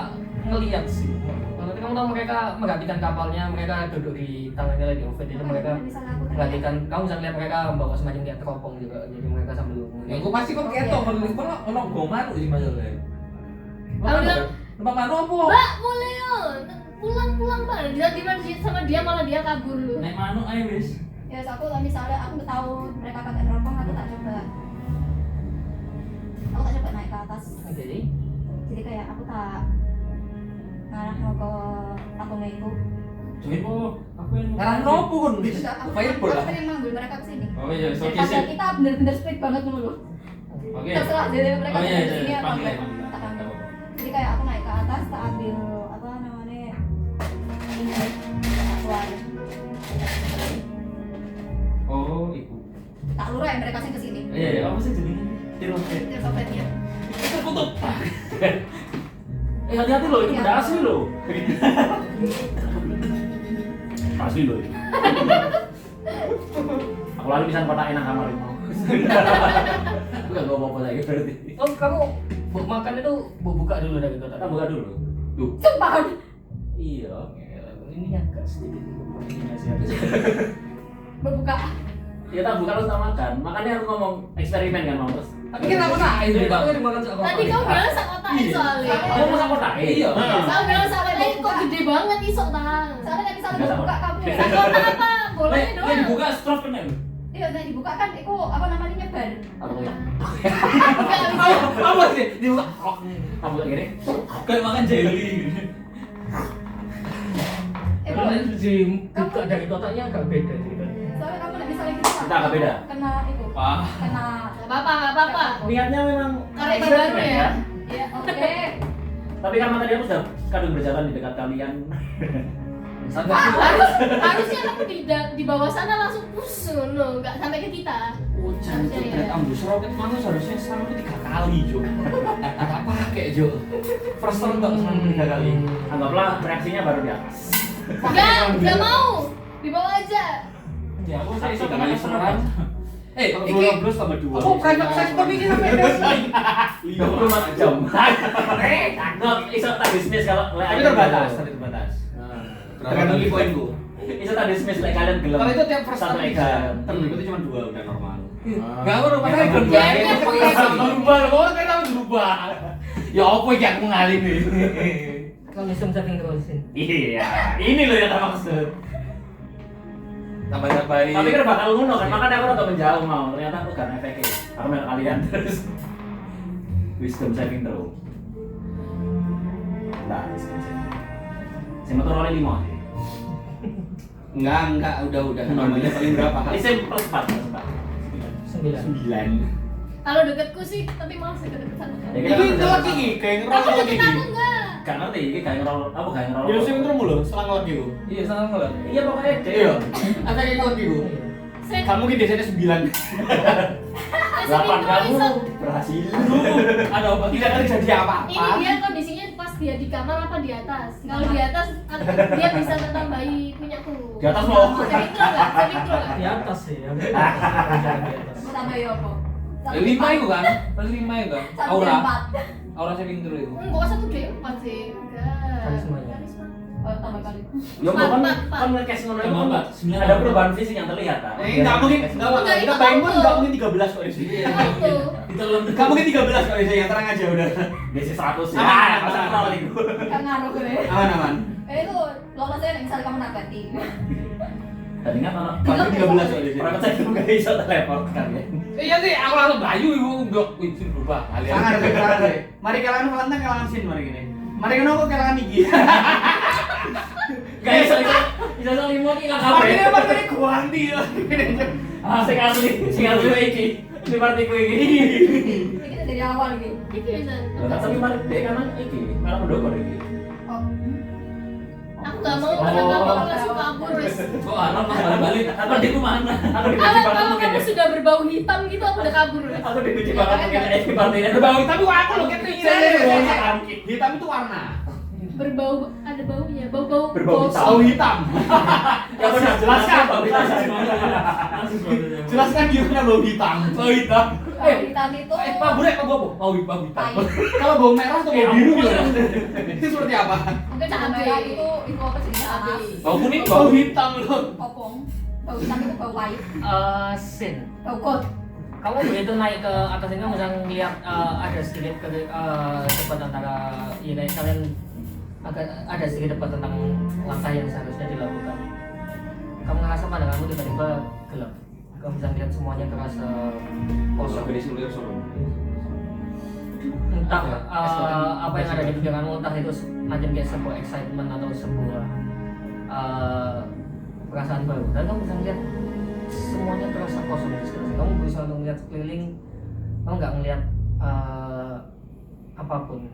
ngelihat sih. Kalau kamu tahu mereka menggantikan kapalnya, mereka duduk di tangannya lagi oven itu mereka Misalnya aku menggantikan. Kamu bisa lihat mereka membawa semacam kayak teropong juga. Jadi mereka sambil Ya gue pasti kok ketok menurut gue ono goman sih masalahnya. Aku bilang, Numpak mano apa? Mbak boleh yo pulang Mbak. Dia sama dia malah dia kabur lu. Naik manuk aja wis. Ya aku lah misalnya aku tahu mereka pakai teropong, aku tak coba naik ke atas. Jadi kayak aku tak ngarah mau ke patungnya itu. Jadi kok aku yang Karena nopo kan Enggak, aku fireball lah. pengen manggil mereka kesini. Oh iya, so Daripada kita bener-bener speed banget dulu. Oke. Terserah jadi mereka Oh iya, iya, kesini apa panggil, enggak. panggil. Tak ambil. Jadi kayak aku naik ke atas, tak ambil apa namanya ini keluar. Oh, ibu. Tak lurah mereka sing kesini. Iya, iya, apa sih jadinya? Tirosnya. Dia sopetnya. Tertutup. Hati-hati loh, itu benda asli loh. Asli loh. Aku lari bisa kotak enak kamar itu. Aku gak apa-apa lagi berarti. Oh, kamu makan itu buka dulu dari kotak. Kita buka dulu. Duh. Sumpah. Iya. Ini agak sedikit ini sih. Berbuka. Ya tak buka harus tak makan. Makanya aku ngomong eksperimen kan mau terus. Tapi kenapa nak itu bang? dimakan sama Tadi kamu bilang sak kotakin soalnya. Kamu masak kotak? Iya. Kamu bilang sak kotakin kok gede banget isok tang. Soalnya kan misalnya Nggak berbuka kamu. Sak kotak apa? Bolanya Yang doang. dibuka stroke kan ya? Iya, nah dibuka kan itu apa namanya nyebar. Apa tuh? Enggak bisa. Apa sih? Dibuka. Kamu buka gini? Kayak makan jelly. Kalau dibuka dari kotaknya agak beda sih. Soalnya kamu nggak misalnya gitu. Kita agak beda. Kena itu. Wah. Kena. Enggak apa-apa. Niatnya memang Karena itu eksperimen baru ya. Ya, oke. Tapi karena tadi aku sudah kadang berjalan di dekat kalian. Harusnya kamu di bawah sana langsung pusun loh, enggak sampai ke kita. Ujan itu berat ambus roket mana seharusnya sampai 3 kali Jo. Apa pakai Jo? First time tak sampai 3 kali. Anggaplah reaksinya baru di atas. Enggak mau. Di bawah aja. Ya aku Tapi saya kali serang. Kalau Kalau 12 tambah 2. aku private sector ini sampai wrestling. 24 jam. Nggak, iso tak dismiss kalau Tapi terbatas. Tergantung poinku. Iso tak dismiss like kalian gelem. Kalau itu tiap first satu time egan. Terberikutnya cuma 2 udah normal. Enggak apa apa saya Jadinya berubah. Kok saya berubah. Ya apa yang aku ngalih nih. Kalau sistem saving terusin. Iya, ini loh yang tak maksud. Tambah-tambahin. Tapi kan bakal ngono kan, makanya aku rada menjauh mau. Ternyata aku gak efeknya. Aku melihat kalian terus. Wisdom saving throw. Nah, wisdom saving. Saya motor oleh 5 aja. Enggak, udah. Normalnya paling berapa? Isim plus 4, plus 4. 9. 9. Kalau deketku sih, tapi malas deket-deket sama kamu. Ya, Ini telak iki, kayak Kamu ngerol deket iki. aku enggak? Gak ngerti, ini gak ngerol, apa gak ngerol? Ya sing terus mulu, selang lagi ku. Iya, sangat ngelat. Iya pokoknya deh. Iya. Ada kayak lagi ku. Sering Kamu ki desanya 9. 8 kamu berhasil. Ada obat Tidak terjadi apa-apa. ini dia kondisinya pas dia di kamar apa di atas. Kalau di atas dia bisa tambahi punyaku. Di atas mau. Saving throw enggak? Saving throw enggak? Di atas sih. Di atas. Mau tambah ya apa? 5 itu kan? Pas 5 itu kan? Aura. Aura saving throw itu. Enggak 1D4 sih. Enggak. Karismanya. Karisma. Oh, tambah kali. Ya kan Empat. kan nge-cash ngono itu Emang, kan Mbak. 9 ada perubahan fisik yang terlihat kan. Enggak mungkin, enggak kita bayangin pun enggak mungkin 13 kok di sini. Satu. Itu belum Enggak mungkin 13 kok di sini, yang terang aja udah. Desi 100 ya. Aman, Masa aman. kenal itu. Kan ngaruh gue. Aman. Itu lolosnya misalnya kamu nabati. Tadi kan anak Pasti 13 kok di sini. orang saya itu gak bisa teleport kan ya. Iya sih, aku langsung bayu ibu udah itu berubah. Sangat sih. Mari kalangan Valentine kalangan sin mari gini. Mari kena kok kalangan iki. Gak bisa bisa limo iki lah Mari kabeh. mari ganti. Ah sing asli iki. Di partiku iki. Ini kita dari awal gitu. Ini bisa. Tapi mari dek kan iki, malah mendokor iki. Oh. Aku enggak mau karena kamu langsung kabur wes. Kok anak mas balik? Apa di mana? Aku dikunci Kalau banget kalau mungkin kamu ya. sudah berbau hitam gitu aku udah kabur wes. Aku dikunci banget mungkin di partinya. Berbau tapi aku lo kayak Hitam itu warna. Berbau ada baunya, bau-bau Berbau gosok. Bau hitam. Ya benar jelaskan Pak. Jelaskan gimana bau hitam. Bau hitam. Hitam itu Pak Burek, Pak Bobo. Bau hitam. pahit. Kalau bau merah atau bau biru gimana? Itu seperti apa? Mungkin Cabai. merah itu apa sih panas. Bau kuning, Bau hitam loh. Kopong. Bau hitam itu bau white. Sin. Bau gold. Kamu begitu naik ke atas ini kamu bisa ngeliat ada sedikit debat antara ini kalian agak ada sedikit debat tentang langkah yang seharusnya dilakukan. Kamu ngerasa pandanganmu tiba-tiba gelap. Kamu bisa lihat semuanya terasa kosong. Entah apa yang ada di pikiranmu, entah itu macam kayak sebuah excitement atau sebuah perasaan baru. Dan kamu bisa lihat semuanya terasa kosong di sekitar. Kamu bisa melihat sekeliling, kamu nggak melihat apapun.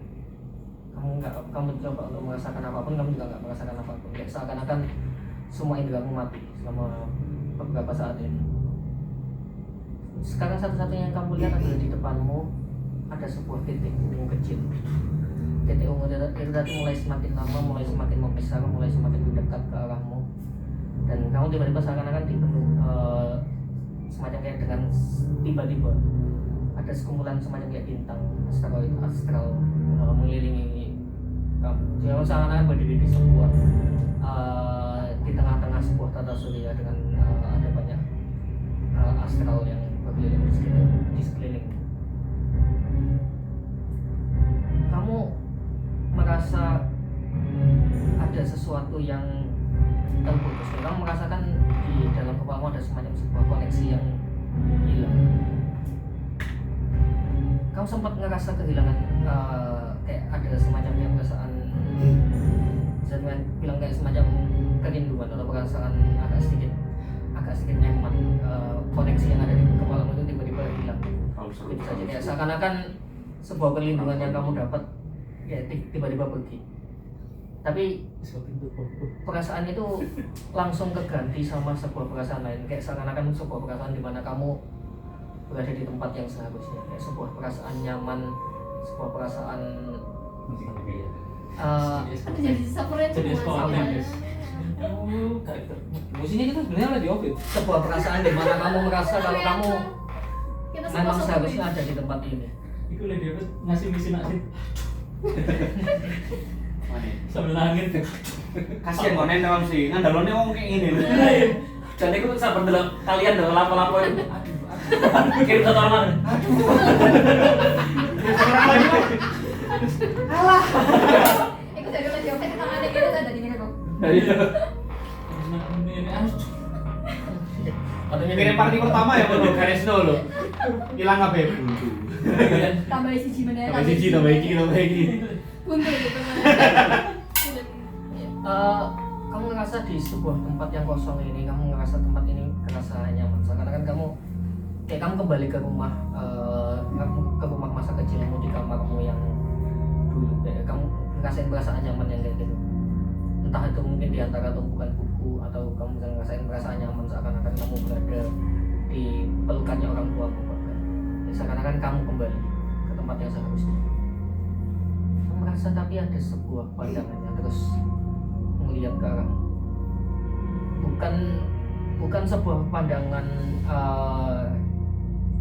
Kamu coba untuk merasakan apapun, kamu juga nggak merasakan apapun. Kayak seakan-akan semua inderamu mati selama beberapa saat ini. Sekarang satu-satunya yang kamu lihat adalah di depanmu ada sebuah titik ungu kecil. Titik ungu itu tadi mulai semakin lama, mulai semakin membesar, mulai semakin mendekat ke arahmu. Dan kamu tiba-tiba seakan-akan dipenuh semacam kayak dengan tiba-tiba ada sekumpulan semacam kayak bintang astral mengelilingi kamu. Jadi seakan-akan berdiri di sebuah di tengah-tengah sebuah tata surya dengan ada banyak astral yang berkeliling di sekeliling. Kamu merasa ada sesuatu yang terputus. Kamu merasakan di dalam kepalamu ada semacam sebuah koneksi yang hilang. Kamu sempat ngerasa kehilangan kayak ada semacam yang perasaan bisa bilang kayak semacam kerinduan atau perasaan agak sedikit nyaman. Koneksi yang ada di kepalamu itu tiba-tiba hilang. Itu saja kayak seakan-akan sebuah perlindungan yang kamu dapat ya tiba-tiba pergi. Tapi perasaan itu langsung keganti sama sebuah perasaan lain, kayak seakan-akan sebuah perasaan di mana kamu berada di tempat yang seharusnya, kayak sebuah perasaan nyaman, sebuah perasaan jadi sapuran semua. Musiknya kita sebenarnya lagi oke. sebuah perasaan di mana kamu merasa kalau kamu Kita memang sama-sama seharusnya ada di tempat ini. Iku lah dia ngasih misi naksit. Sambil nangis. Kasian konen emang sih, ngandalone wong kayak gini lho. Jadi aku sabar dalam kalian dalam lapo-lapo itu. Kirim satu orang. Ikut dari lagi oke kita ada gitu ada di mana kok. Ini harus Katanya Kirim party pertama ya bro, Karesno lho. Hilang apa ya buntu. Tambah siji meneh. Tambah siji, tambah iki. buntu gitu kan. kamu ngerasa di sebuah tempat yang kosong ini, kamu ngerasa tempat ini terasa nyaman. Seakan-akan kamu kembali ke rumah, ke rumah masa kecilmu di kamarmu yang dulu. Kayak kamu ngerasain perasaan nyaman yang kayak gitu. Entah itu mungkin di antara tumpukan buku atau kamu bisa ngerasain perasaan nyaman seakan-akan kamu berada di pelukannya orang tuamu bahkan. Ya, seakan-akan kamu kembali ke tempat yang seharusnya. Kamu merasa tapi ada sebuah pandangan yang terus melihat ke arahmu. Bukan sebuah pandangan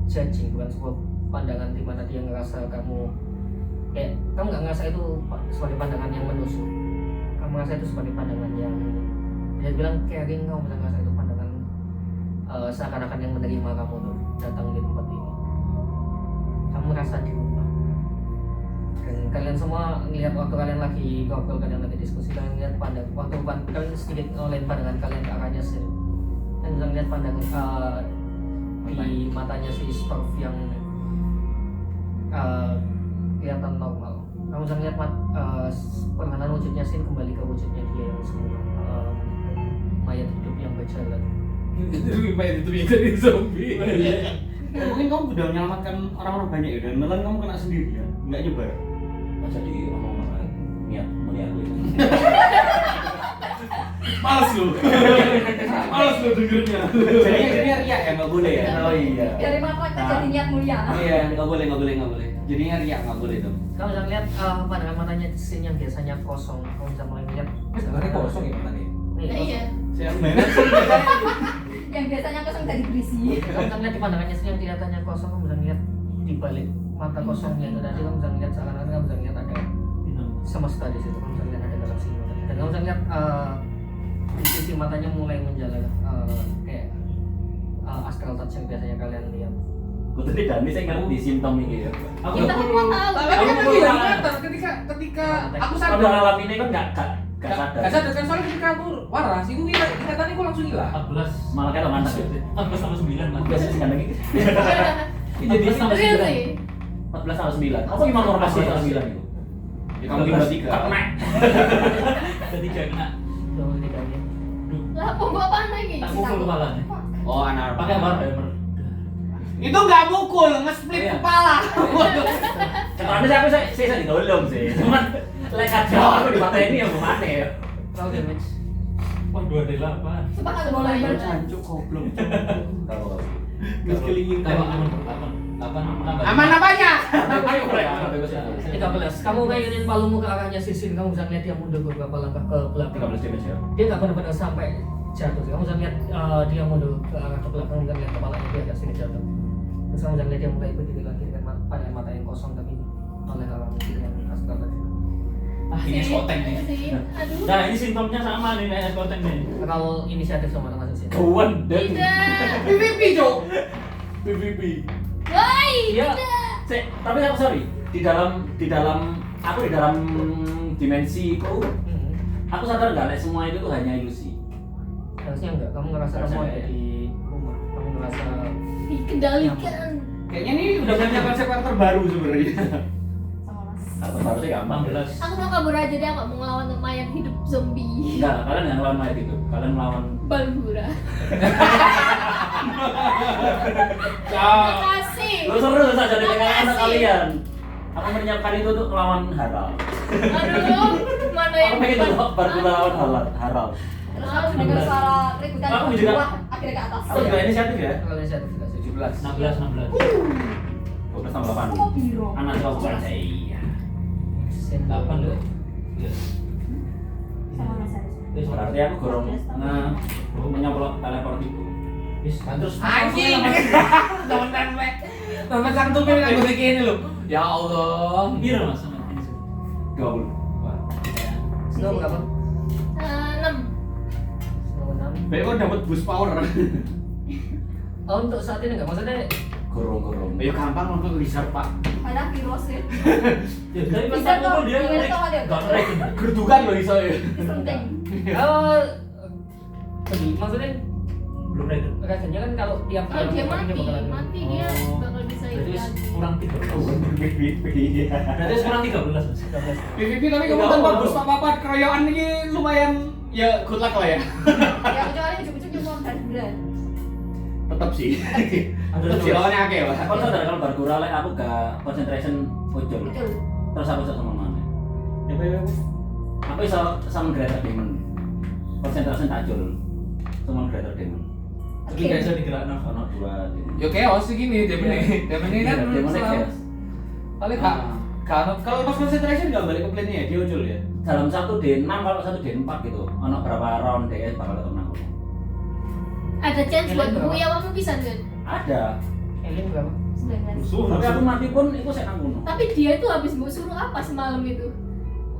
judging, bukan sebuah pandangan di mana dia ngerasa kamu nggak ngerasa itu sebagai pandangan yang menusuk. Kamu ngerasa itu sebagai pandangan yang dia bilang caring. Kamu bisa ngerasa itu pandangan seakan-akan yang menerima kamu tuh datang di tempat ini. Kamu merasa di rumah. Dan kalian semua ngelihat waktu kalian lagi ngobrol, kalian lagi diskusi, kalian lihat kalian sedikit ngelihat pandangan kalian ke arahnya sendiri. Kalian bisa ngelihat pandangan di matanya si Storf yang kelihatan normal. Kamu bisa ngelihat perlahan wujudnya Sin kembali ke wujudnya dia yang semula, mayat hidup yang berjalan. Mayat itu bisa jadi zombie. Mungkin kamu udah menyelamatkan orang-orang banyak ya, dan malah kamu kena sendiri ya, nggak nyebar. Masa di ngomong niat aku itu. Males lu dengernya. Jadinya riak ya, nggak boleh ya. Oh iya. Dari mata kita jadi niat mulia. Iya, nggak boleh. Jadinya riak nggak boleh dong. Kamu bisa ngeliat pandangan matanya Sin yang biasanya kosong. Kamu bisa mulai ngeliat Sebenarnya kosong ya matanya. nih, Nah, iya. Saya banget. Yang biasanya kosong dari berisi. Kamu bisa ngeliat di pandangannya Sin yang kelihatannya kosong. Kamu bisa ngeliat di balik mata kosongnya itu tadi. Kamu bisa ngeliat seakan-akan kamu bisa ngeliat ada semesta di situ. Kamu bisa ngeliat ada galaksi matanya. Dan kamu bisa ngeliat di sisi matanya mulai menjalar kayak astral touch yang biasanya kalian lihat. Gue tadi Dani saya ngerti simptom ini ya. Kita kan mau tahu. Tapi Tapi kan kan gue kita ingatan ketika aku Kalau sadar. ngalamin ini kan nggak Gak sadar. Gak sadar kan soalnya ketika aku waras itu ingatannya aku langsung hilang. 14 Malah kayak mantap ya. 14 sama 9 lah. Biasanya sih kan lagi. Jadi 14 sama Real 9. sih. 14 sama 9. Apa gimana orang pasti sama 9 itu? Ya kamu gimana 3? Kena. Ada 3 kena. Double tiga aja. Lah pokok apa lagi? Tak pukul kepalanya. Oh, anak. Pakai apa? Itu nggak mukul, nge-split Iya. kepala. Tapi saya digolong sih. Cuman lek aja aku dipateni ya gimana ya. Roll damage. Wah 2d8. Sumpah nggak boleh main. Jancuk goblok. Kalau Miskelingin Kalau kan. aman Aman apanya? ayo boleh. 13. Kamu kayaknya palumu ke arahnya Sisin, kamu bisa lihat dia mundur beberapa langkah ke belakang. 13 damage ya. Dia nggak benar-benar sampai jatuh sih. Kamu bisa lihat dia mundur ke arah ke belakang, bisa lihat kepalanya dia agak sini jatuh. Terus kamu bisa lihat dia mulai berdiri lagi dengan pada mata yang kosong tapi oleh arah mungkin yang astral tadi. Ah ini skoteng nih. Aduh. Nah ini simptomnya sama nih kayak skoteng nih. Kalau inisiatif sama teman Sisin. Kawan dan Tidak. PVP, Cok. PVP. Woi. Iya. Tapi aku sorry, di dalam aku di dalam dimensiku, aku sadar nggak lek semua itu tuh hanya ilusi. Harusnya enggak, kamu ngerasa kamu ada di rumah, kamu ngerasa Dikendalikan. Kayaknya ini udah punya konsep yang terbaru sebenarnya. Sama Mas. Atau harusnya gampang. 16. Aku mau kabur aja deh, aku mau ngelawan mayat hidup zombie. Enggak, kalian nggak ngelawan mayat itu, kalian melawan. Balbura. Ciao. Makasih. Lu seru saja dari Makasih. anak kalian. Aku menyiapkan itu untuk melawan Harald. Aduh, mana yang Aku pengen tuh baru lawan Harald. Terus aku mendengar suara teributan Aku juga. bawah, akhirnya ke atas. Aku juga inisiatif ya. kalau inisiatif juga 17. 16. 12 tambah 8. Kok biru? Anak cowok baca iya. 8 loh. Iya. Sama Mas Haris. Berarti aku gorong menyoplok teleport itu. Wis, terus Anjing. Temenan mek. Temen sang tupir kan gue ini loh. Ya Allah. Piro Mas sama ini? 20. Wah. Snow berapa? 6. Snow 6. Baik kok dapat boost power. Oh untuk saat ini enggak, maksudnya Gorong-gorong. Ya gampang nonton Lizard, Pak. Ada virus ya. Ya, tapi pas Bisa aku kok, dia gimana tau ada? enggak regen. Gerdukan loh iso ya. Penting. maksudnya Belum regen. regennya kan kalau tiap Kalau dia kali mati, bakalan- mati dia bakal bisa Berarti hidup wis lagi. kurang 13. PVP. Berarti wis kurang 13. Mas. 13. PVP tapi kamu tanpa boost apa-apa keroyokan ini lumayan ya good luck lah ya. Ya kecuali ujung-ujung cuma berat. Tetap sih. Ada Tetap sih lawannya akeh lah. Kalau sadar kalau Bargura lek aku gak concentration ujul. Betul. Terus aku sama mana? Ya, Aku iso sama Greater Demon. Concentration tak jul. Sama Greater Demon. Tapi enggak bisa digerakno. Ono 2 demon. Yo chaos sih gini, Demon ini kan Demon selalu- chaos. paling kak kalau pas concentration nggak balik ke plane-nya ya, dia ujul ya. Dalam 1D6 kalau 1D4 gitu. Ono berapa round DS bakal ketemu aku. Ada chance buat Berapa? gue ya kamu bisa kan? Ada. Alien berapa? 19. Tapi aku mati pun itu saya nanggung. Tapi dia itu habis mau suruh apa semalam itu?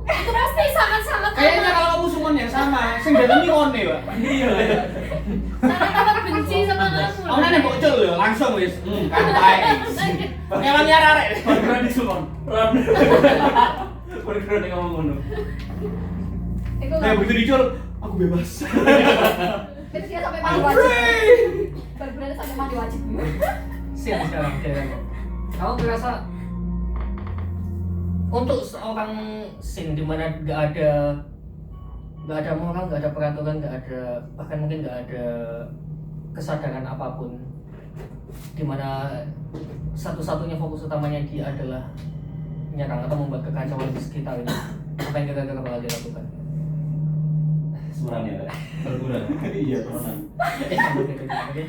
Itu pasti sangat-sangat Kayaknya kalau kamu summon yang sama, sing dateng ini on ya, Pak. Iya. sangat benci sama kamu. Aku nanya bocil loh, langsung wis. Kantai. Kayak liar arek. Bargura disupport. Run. Bargura nek ngomong ngono. Itu Nah, begitu dicul, aku bebas. itu dia sampai mandi wajib. Berberani sampai mandi wajib. Siap sekarang kira-kira. Kamu merasa untuk seorang sin di mana nggak ada moral, nggak ada peraturan, nggak ada bahkan mungkin nggak ada kesadaran apapun, di mana satu-satunya fokus utamanya dia adalah menyerang atau membuat kekacauan di sekitar ini. Apa yang kira-kira bakal dilakukan? Semurang ya. Bargura. Iya, temenan. Oke.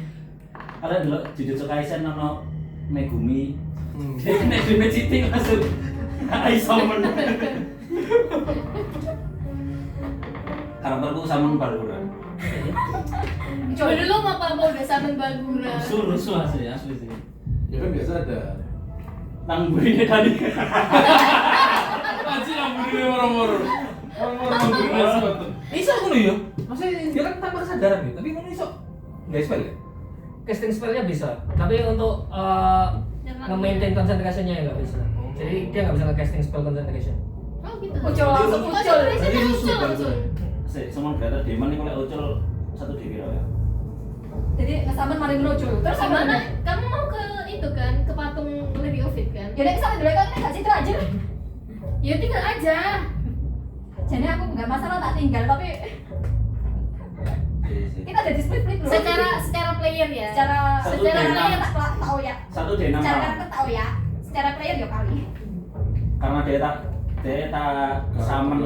Karena dulu Jujutsu Kaisen ono Megumi. Nek Dream City langsung ai summon. Karakterku summon Bargura. Coba dulu mau udah sampai Balbura. Rusuh asli sih. Ya kan biasa ada. Nang burine tadi. Anjir ampun moro-moro. Moro-moro. Iso ngono ya. Maksudnya dia kan tanpa kesadaran ya, tapi ngono iso. Enggak spell ya? Casting spellnya bisa, tapi untuk nge-maintain konsentrasinya ya nggak bisa. Jadi dia nggak bisa nge-casting spell concentration. Oh gitu. Ucul langsung Kok ucul. surprise-nya ucul langsung. Semua kreator Demon ini kalau ucul satu di kira ya. Jadi ngesamen mari ngelucu. Terus Gimana? Kamu mau ke itu kan, ke patung Lady Ovid kan? Ya udah bisa dulu kan enggak situ aja. Ya tinggal aja. Jadi aku nggak masalah tak tinggal tapi kita ada split loh. Secara player ya. secara Satu secara D6. player tak tahu ya. Satu D6 Secara round. karakter tahu ya. Secara player ya kali. Karena dia tak summon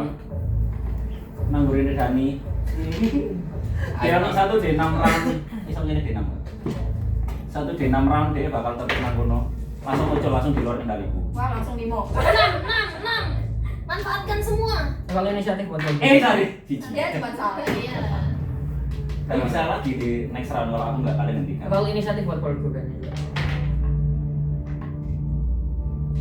nanggurin Dani. Dia anak satu D6 round, iso ngene D6. Satu D6 round dia bakal tetep nang kono. Langsung muncul langsung di luar kendaliku. Wah langsung limo. 6. Manfaatkan semua. Kalau inisiatif buat Sorry. Dia cuma salah. Iya. Gak bisa lagi di next round kalau aku nggak kalian hentikan. Kalau inisiatif buat Paul kan.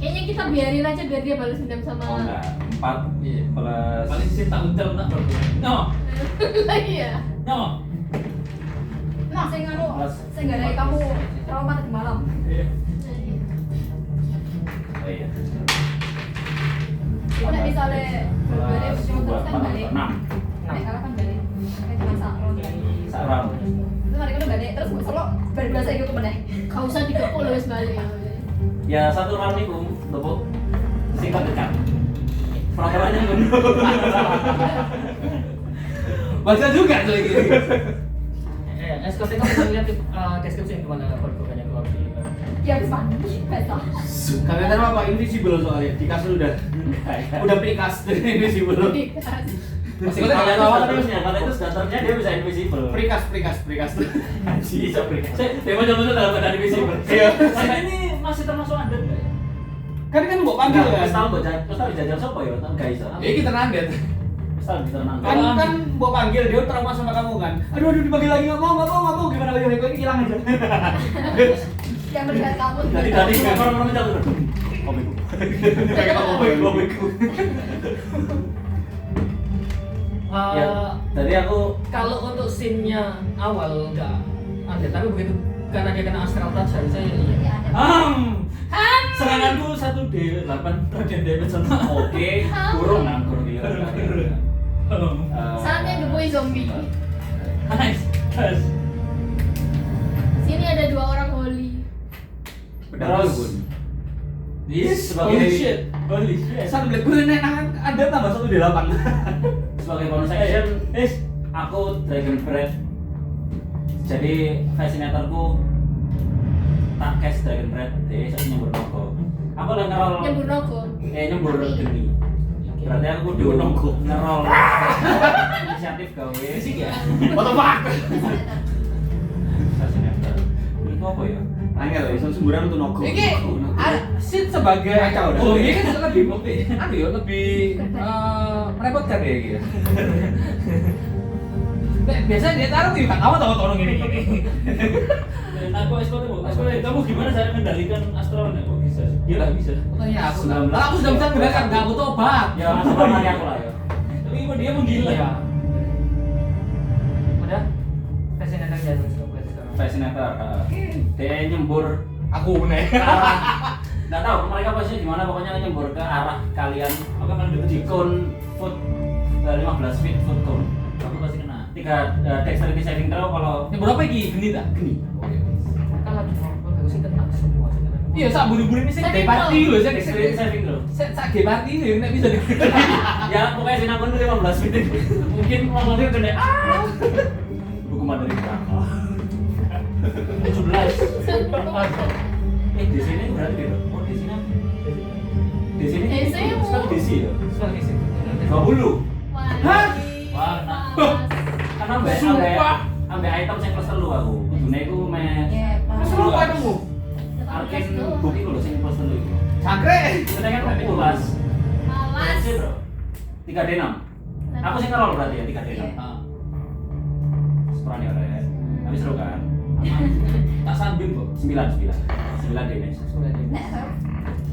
Kayaknya kita biarin aja biar dia balas dendam sama. Oh enggak, 4 Iya. plus Paling sih tak ucel nak baru. No. Iya. No. Nah, saya nganu, saya nggak dari kamu trauma tadi malam. Oh iya. Itu nek misalnya berbeda berjuang terus kan balik. 6 Nek kalah kan balik. Kayak cuma sak round lagi. sak round. Terus mari kita balik terus solo berbiasa itu meneh. Kau usah dikepul wes balik. Ya satu round itu tepuk singkat dekat. Peraturannya ngono. Baca juga tuh ini. SKT kamu bisa lihat deskripsi yang gimana Paul bukannya keluar di. Ya habis mandi, beta. Kalian tahu apa? Invisible soalnya di kasur udah precast dari invisible. Masih kalau itu statusnya, kalau itu statusnya dia bisa invisible. Precast. Anjir, bisa precast. Dia mau coba dalam keadaan invisible. Iya. Saya ini masih termasuk ada nggak ya? Kan mau panggil kan? Terus tahu jajal siapa ya? Tahu guys. Ya kita nandet. Terus bisa tenang. Kan mau panggil dia trauma sama kamu kan? Aduh dipanggil lagi nggak mau gimana lagi? Kok ini hilang aja. Yang berjalan kabut. Jadi tadi orang-orang jatuh. Komiku. Kayak Komiku. Ya, tadi aku Kalau untuk scene-nya awal enggak ada, tapi begitu karena dia kena astral touch harusnya iya. Ya ada. Seranganku 1D8 radiant damage sama. oke, kurung dia. Saatnya The Boy Zombie. Nice. Nice. Sini ada 2 orang holy. Terus Yes, Sebagai- holy shit. Holy shit. Satu belit gue ada tambah 1 D8. sebagai bonus action, aku Dragon Breath. Jadi fascinatorku tak cast Dragon Breath, dia saya nyembur nogo. Aku lagi ngerol Nyembur nogo. nyembur geni. Berarti aku kudu ngerol inisiatif gawe. Fisik ya? What the fuck? Fascinator. Ini apa ya? Angel ya, semburan untuk nogo. Ini Sid sebagai Kacau, udah. oh ini kan lebih merepotkan ya gitu. Biasanya dia taruh di kamu tahu gini. Dan aku SPT, kamu gimana cara mengendalikan astralnya? Kok bisa? Dia nggak bisa. Tanya aku. 19. Kalau aku sudah bisa menggunakan nggak butuh obat. Ya asal lari aku lah ya. Tapi kok dia menggila? Iya. Udah. Fascinator jadi sekarang. Fascinator. Dia nyembur Aku nih. ke arah, nggak tahu mereka posisinya gimana, pokoknya nyembur ke arah kalian. Maka kan Di cone foot 15 feet foot cone. aku pasti kena. 3 dexterity saving throw kalau Ini berapa iki? Geni tak? geni. Kan lagi ngobrol harus kena semua sih. Iya, sak buru-buru ini sih Tapi gay party lho, saya Dexterity saving throw. sak gay party lho, nek bisa. Ya pokoknya sinakon itu 15 feet. Mungkin ngomongnya gede. Hukuman dari kakak. 17. Di sini berarti gitu. Oh di sini. Di sini. DC mu. Sekali DC ya. Sekali sih. 20. Hah? Wah, nah. Karena ambek item sing plus 3 aku. Kudune iku meh Ya, Terus lu apa nemu? arcane book iku lho sing plus 3 iku. Sangkre. Kita kan 15. Malas. Sih, Bro. 3D6. Aku sing ngerol berarti ya 3D6. Ah. Seperani ora ya. Tapi seru kan? Tak sambing kok. 9 damage. Sudah deh. nek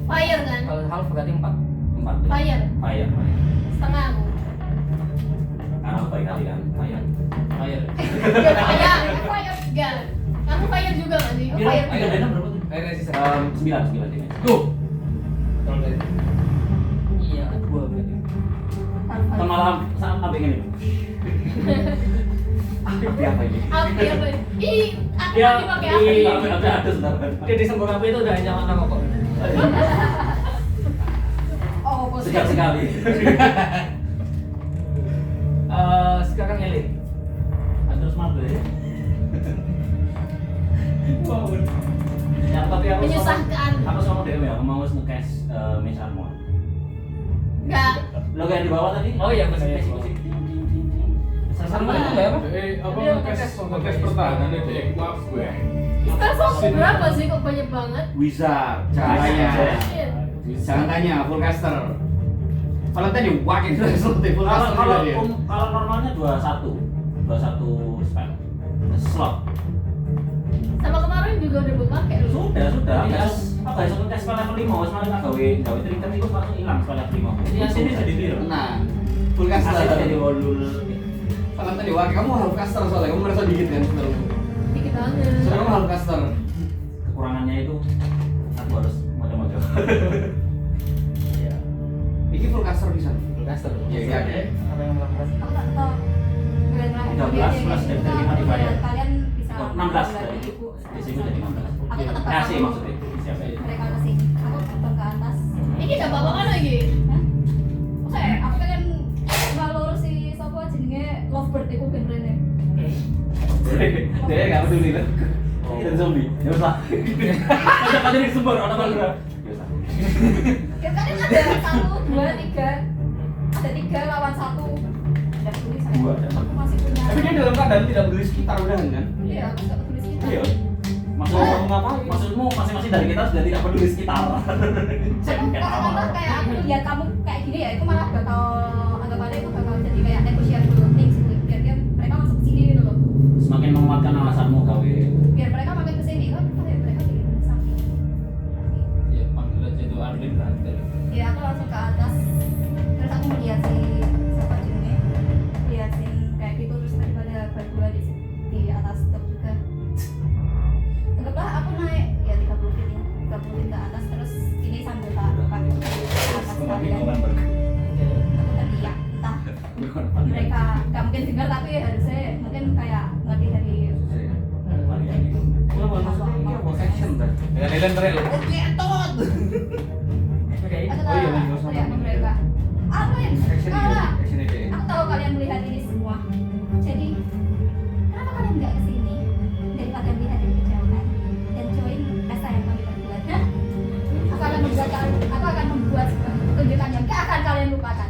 Fire kan? Kalau half berarti 4. 4. Fire. Fire. Setengah aku. Karena aku baik hati kan. Fire. Fire. Fire. Enggak. Kamu fire juga nggak sih? Iya, Fire. Ayo ada berapa tuh? Air resisten. 9 damage. Tuh. Kalau dari Iya, 2 berarti. Ih, aku Dia tadi pakai di- apa? Ada sebentar. Dia di Sembung Api itu udah nyaman rokok. Oh, bos. Sejak sekali. Sekarang Elin. Terus mabuk ya. Ya, tapi aku Menyusahkan. Aku sama Dewi, aku mau nge-cash Miss Armor. Enggak. Lo kayak di bawah tadi? Oh iya, masih Musik. Sama itu enggak apa? Apa ngetes pertahanan itu kuat gue. Sekarang berapa sih kok banyak banget? Wizard, jangan tanya. Shit. Jangan tanya, full caster. Valentine diwakin terus full Kalau caster kalau juga dia. kalau normalnya 21 spell slot. Sama kemarin juga udah gue pakai loh. Sudah. Iya. Apa ya tes spell level 5, wis mari tak gawe trinket itu langsung hilang spell level 5. Yang sini jadi biru. Nah, full caster. Asli jadi wallul. Valentine diwakin, kamu half caster soalnya, kamu merasa dikit kan sebenarnya. Dikit banget. Sebenarnya kamu half caster. Kekurangannya itu aku harus macam-macam. Iya. Ini full caster bisa. Caster. Iya, iya. Apa yang melakukan? Aku tak tahu. Kalian 13 plus dari 5 dibayar. Kalian bisa 16 dari di sini jadi 16. Aku tetap Kasih tahu. maksudnya. Siapa ya? Mereka ke sini. Aku tetap ke atas. Ini udah bawa mana lagi? Hah? Oke, aku pengen ngalur si sopo jenenge Lovebird iku ben rene. Dia nggak peduli lah. Kita zombie. Ya usah. Ada pada di sumber orang baru. Ya usah. Ya kalian ada 1, 2, 3. Ada 3 lawan 1. Ada tulis saya. Dua, ada. Aku masih punya. Tapi dia dalam keadaan tidak peduli sekitar udah kan? Iya, aku enggak tulis kita. Iya. Maksudmu kamu ngapain? Maksudmu masing-masing dari kita sudah tidak peduli sekitar. Katakanlah kayak aku lihat kamu kayak gini ya, itu malah bakal anggapannya itu bakal jadi kayak negotiable things gitu. Biar dia mereka masuk ke sini gitu loh. Semakin menguatkan alasanmu gawe. Biar mereka makin ke sini kan mereka jadi sakit. Ya, panggil aja itu Arlin nanti. Ya aku langsung ke atas. Terus aku melihat si siapa jenenge. Lihat si kayak gitu terus daripada berdua di atas truk juga. Anggaplah aku naik ya 30 feet ya. 30 feet ke atas terus ini sambil tak atas kalian. Aku teriak entah mereka nggak mungkin dengar tapi harusnya mungkin kayak ngerti dari Dengan Ellen Trail. Oke. aku Oh iya, lagi teriak ke mereka apa yang kalah Action aja. aku tahu kalian melihat ini semua jadi kenapa kalian nggak kesini daripada melihat dari kejauhan dan join pesta yang kami perbuat Hah? aku akan membuat sebuah pertunjukan yang gak akan kalian lupakan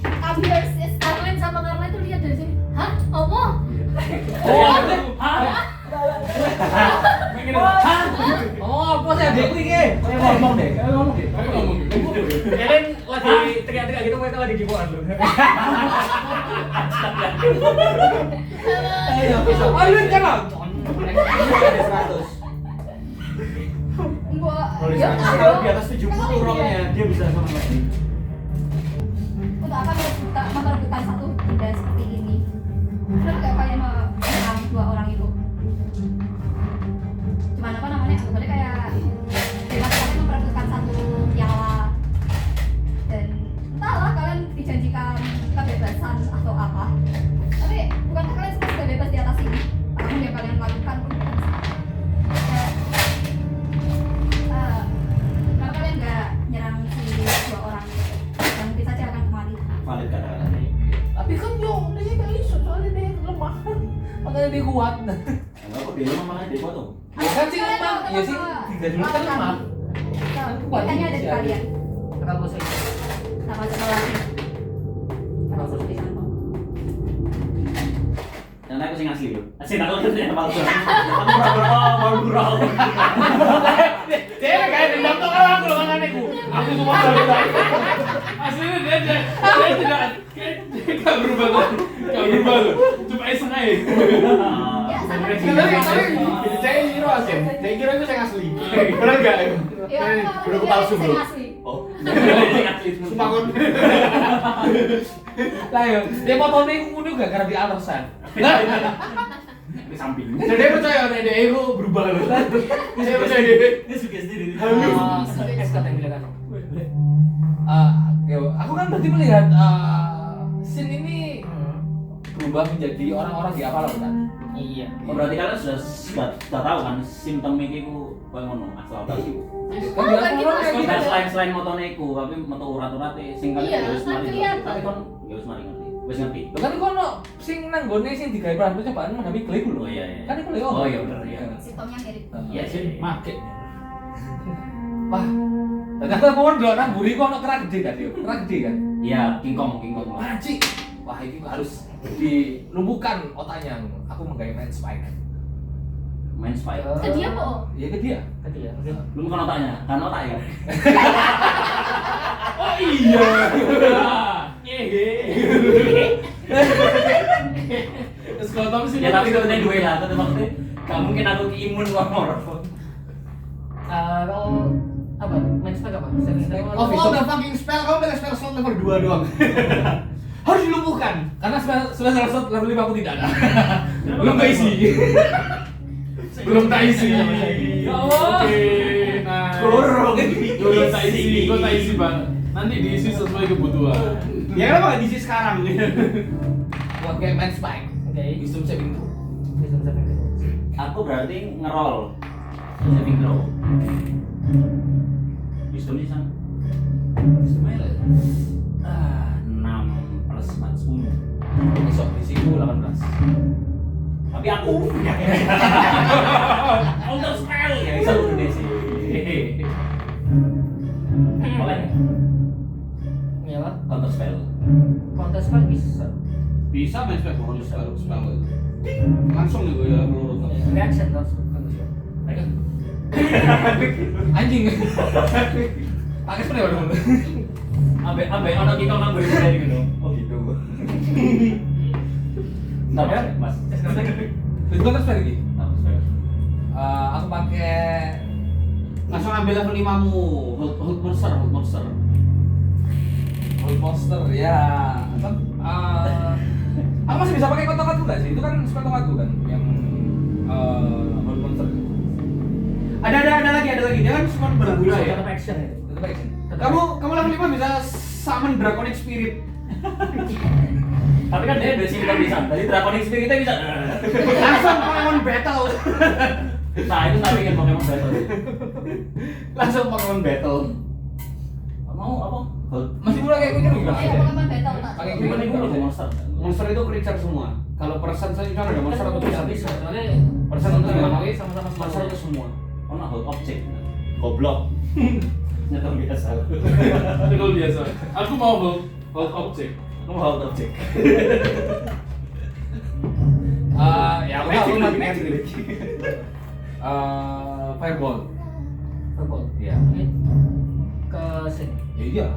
come here sis Arlen sama Carla itu lihat dari sini. Hah? Apa? Oh, apa sih adekku iki? Kayak ngomong deh. Ayo ngomong gitu. Elin lagi teriak-teriak gitu, mereka lagi gibuan loh. Ayo, bisa. Arlin kan nonton. gua Kalau di ya sana tahu. kalau di atas 70 Kalau rollnya dia bisa sama lagi. untuk apa merebutkan satu benda seperti ini terus kayak kalian menyerang 2 orang itu cuman apa namanya sebenarnya kayak bebas kalian memperebutkan satu piala dan entahlah kalian dijanjikan kebebasan atau apa tapi bukankah kalian semua sudah bebas di atas ini apapun yang kalian lakukan pun bukan kenapa kalian nggak nyerang si 2 orang yang mungkin saja akan kemari Valid kata-kata. Tapi kan yo, dia gak iso soalnya dia lemah. Makanya dia kuat. Enggak kok dia malah dia potong. Ya kan sih lemah, ya sih. Tiga dulu kan lemah. Pilihannya ada di kalian. Kenapa sih? Sama satu lagi. Kalau seperti sama. Dan aku sing asli lho. Asli tak ngerti ya palsu. Aku baru gurau. Dia kayak dendam tuh orang aku lengan anehku. Aku cuma Aslinya dia tidak nggak berubah tuh. Nggak berubah tuh. Cuma iseng aja. Ya, sama Tapi saya kira asin. Saya kira itu saya asli. Benar enggak? Ya, Udah palsu bro. asli. Oh. Sing asli. Sumpah kon. lah yo, dia motornya aku kudu gak karena di alasan. Di samping. Dan dia percaya ada itu berubah loh. Saya percaya dia. Dia suka sendiri. SKT yang bilang kan. Yo, aku kan berarti melihat scene ini berubah menjadi orang-orang di apa kan? Iya. Oh, berarti kalian sudah tahu kan simptom iki ku koyo ngono asal tadi. Oh, kan gitu orang kayak Kita gitu. selain motone iku, tapi moto urat-urate sing kan Iya, ya wis kan mari. kelihatan. Tapi kon ya wis mari ngerti. Wis ngerti. Loh kan kono sing nanggone sing digawe pramu cobaan menghadapi klip lho. Oh iya iya. Kan iku lho. Oh iya bener ya. Sistemnya mirip. Iya sih. Make. Wah. Ternyata mau ndelok nang mburi kok ono kerak gede kan yo. Kerak gede kan. Iya, King Kong. Anjing. Wah, ini harus dilumpuhkan otaknya. Aku menggawe main spike. Main spy. Ke dia kok. Iya ke dia. Tadi ya. Mungkin. Lu bukan otaknya, kan otak ya. Oh iya. Terus kalau tahu sih. Ya tapi sebenarnya gue lah, tapi maksudnya gak mungkin aku imun kok horor. Kalau apa? Main spek apa? Of all the fucking spell, kamu pilih spell slot level 2 doang. Harus dilumpuhkan. Karena sudah selesai level 5 aku tidak ada. Belum keisi. Belum tak isi. Ya Allah. Oke, nah. Gorong. Belum tak isi, gue tak isi bang. Nanti diisi sesuai kebutuhan. Ya kenapa nggak diisi sekarang? Buat game main spike. Oke. Wisdom saving throw. Bisa bisa. Aku berarti ngerol saving throw. Wisdom sih sama. Smile. 6 plus 4 10. Besok di situ 18. Tapi aku counter spell ya bisa udah deh sih. Boleh Iya pak. counter spell. Counter spell bisa. Bisa main spell bonus spell itu. Langsung nih gue ya menurut. Reaction langsung counter spell. Anjing. Pakai spray baru. Abe ono kita nang beri dari gitu. Oh gitu. Nah, ya, Mas. Itu kan spray lagi. Counter spell. Aku pakai Langsung ambil level 5-mu. Hold monster. Hold monster ya. Kan aku masih bisa pakai kotak-kotak enggak sih? Itu kan spell kotak kan yang hold monster. Ada lagi. Dia kan cuma berguna ya. Tetap action itu. Itu action. Kamu level 5 bisa summon draconic spirit. Tapi kan dia udah simpel di sana. Tadi Draconic Spirit kita bisa. Langsung Pokemon battle. Nah, itu tak bikin Pokemon Battle. Langsung Pokemon battle. Mau apa? Hold. Masih mulai kayak gitu juga. Iya, Pokemon Battle tak. Pakai Gimana itu loh monster? Monster itu creature semua. Kalau persen saja kan ada monster atau bisa persen. bisa. Soalnya Persen untuk sama semua. sama Monster itu semua. Oh, nah, hold object. Goblok. Nyetor biasa. Tapi kalau biasa, aku mau hold object. Kamu hold object. Ya aku mati kan. Fireball. Fireball. Iya. Oke. Ke sini. Ya iya.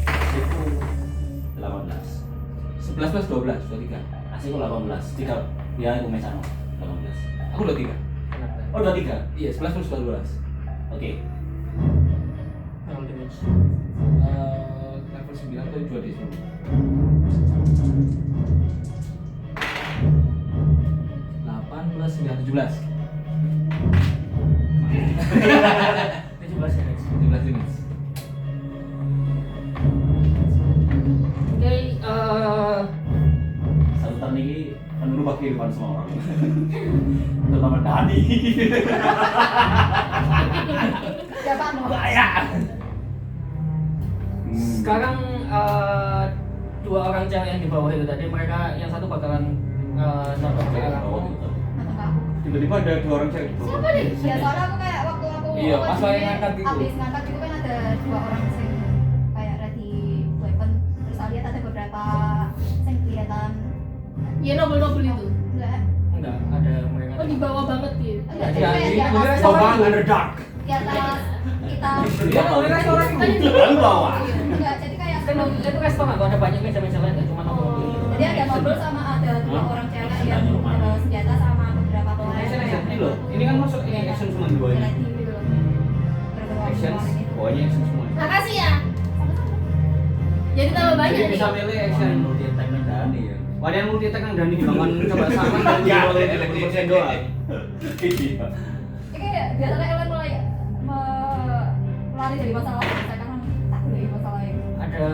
Asiku 18. 11 plus 12, 23. Asiku 18. 3. Ya, aku mesano. 18. Aku 23. Kenapa? Oh, 23. Iya, 11 plus 12. Oke. Roll damage. Level 9 atau 2 di 10. 8 plus 9, 17. 17 damage. 17 damage. Oke. Satu tahun ini kan merubah kehidupan semua orang. Terutama Dani. Siapa anu? Sekarang dua orang cewek yang di bawah itu tadi, mereka yang satu bakalan nonton ke arah Oh, aku. gitu. Atau aku? Tiba-tiba ada 2 orang cewek. Siapa nih? Ya soalnya aku kayak waktu aku Iya, apa pas sih, lagi ngangkat gitu. Abis ngangkat itu kan ada 2 orang sing kayak ready weapon. Terus aku lihat ada beberapa sing kelihatan Ya nobel itu. enggak Enggak, ada mereka. Oh di bawah banget gitu. enggak Iya, jadi kayak di iya, atas iya, Sobat Underdark. di atas kita Dia mau di restoran Kan ini. itu Lalu bawa. enggak jadi kayak Kan itu restoran tuh ada banyak meja-meja lain, nggak cuma nongkrong gitu. jadi ada mobil sama ada 2 orang cewek yang bawa senjata sama beberapa pemain Action ini loh. Ini kan masuk ini action cuma 2 ini. ready gitu loh. Beberapa Action. orang itu. Pokoknya action semua. Makasih ya. Jadi tambah banyak Jadi nih. bisa milih action. Multi attack dan Dani ya. Wadah multi attack yang Dani dibangun coba sama dan Ya, di 20% doang. Iya. Ini kayak biasanya Ellen mulai lari dari masalah saya kan takut dari masalah yang Ada ada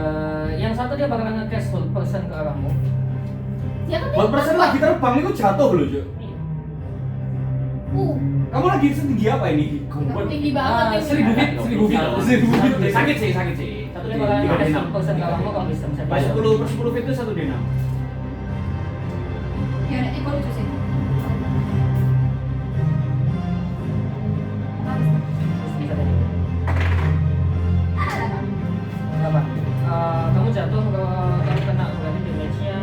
yang satu dia bakalan nge-cash full persen ke arahmu. Ya kan? Buat persen lagi terbang itu jatuh loh, Jo. Kamu lagi setinggi apa ini? Tinggi banget ini. 1000 feet, 1000 feet. Sakit sih. Satu Dia di bakalan nge-cash 3D6. full persen ke arahmu kalau bisa Pas 10 feet itu 1 D6. Ya, ini kok lucu sih. Bisa tadi. Berapa? Kamu jatuh kamu kena berarti damage-nya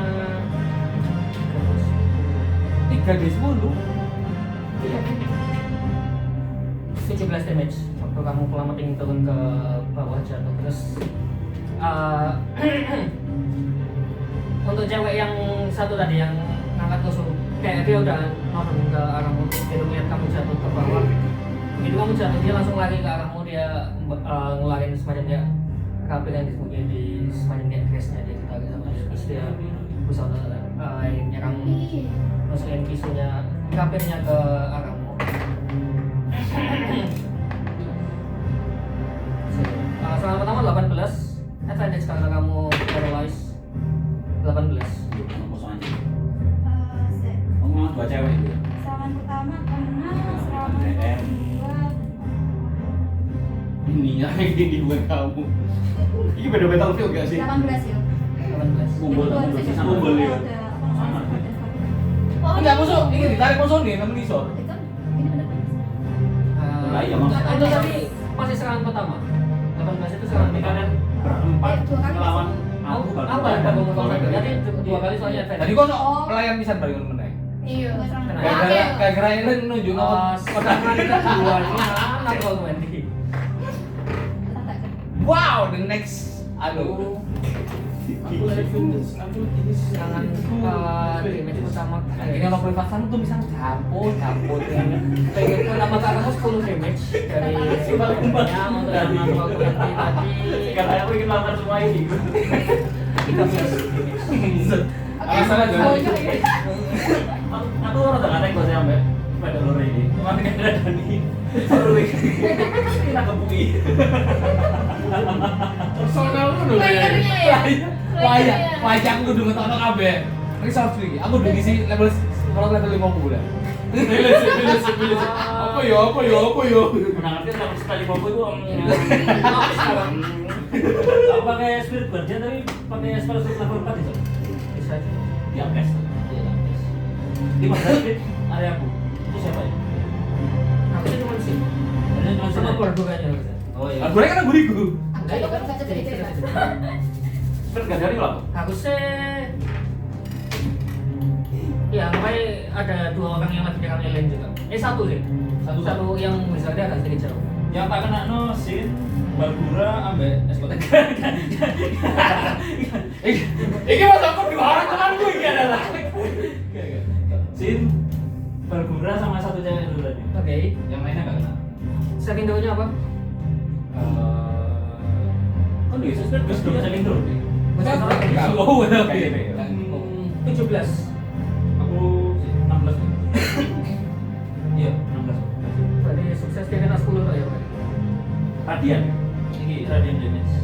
3D10. iya 17 damage waktu kamu plummeting turun ke bawah jatuh. Terus untuk cewek yang satu tadi yang ngangkat tusuk kayak dia udah nonton ke arahmu, dia ngeliat kamu jatuh ke bawah. Begitu kamu jatuh dia langsung lari ke arahmu, dia ngeluarin semacam dia kabel yang disembunyiin di semacam kayak dressnya dia ditarik sama dia. Terus dia berusaha nyerang, masukin pisunya kabelnya ke arahmu. Serangan pertama 18, advantage karena kamu paralyzed 18. Kosong aja. Oh, memang 2 cewek itu. Serangan pertama kena, serangan DM. kedua Ininya ini buat kamu. Ini beda Battlefield gak sih? 18 ya. 18. Kumpul sisa kumpul ya. Enggak musuh, ini ditarik musuh nih, temen iso. Lah, iya, Mas. Itu tadi masih serangan pertama. 18 itu serangan Ini pertama. kalian berempat Dua kali melawan Aku aku aku ada ngomong kalau gitu. Jadi 2 kali soalnya advantage. Tadi kok pelayan pisan bari ngono meneh. Iya. Gara-gara Ellen nunjuk Serangan keduanya natural 20. Wow, the next aduh. Serangan damage pertama. Akhirnya orang privatan tuh bisa jamput Pengen pertama ke arahmu 10 damage dari simpelnya untuk yang natural 20 tadi. Karena aku ingin melakukan semua ini. 13 damage. Alasannya Oh, juga. iya. Aku orang udah nggak tengok sih sampai pada lore ini. Cuma nggak ada Dani. Baru kita kebui. Personal lu dulu ya. Playernya ya. Wajah aku kudu ngetokno kabeh. Resource iki. Aku udah ngisi level kalau level 50 udah. Pilih. Apa ya? Pernah ngerti kalau sekali bobo itu aku pakai spirit guardian tapi pakai spell level 4 itu. Bisa aja. Ya guys. Di mana spirit area aku? Itu siapa ya? Aku sih cuma sih. Ini cuma Sama sini. keluarga aja. Oh iya. Aku kan guriku. Enggak, itu kan cerita. Spirit guardian itu apa? Harusnya ya makanya ada 2 orang yang lagi nyerang Ellen juga. Satu sih. Satu yang wizardnya agak sedikit jauh. Yang tak kena no sin Bagura ambek Escotek. Iki mas aku dua orang teman gue iki adalah. Sin Bagura sama satu cewek dulu tadi. Oke. Yang lainnya nggak kena. Second door-nya apa? Oh bisa spirit guys dulu second door. Oh, udah oke. 17. Aku 16. Iya, 16. Berarti sukses dia kena 10 tuh ya. Pak? Radian. Ini radiant damage.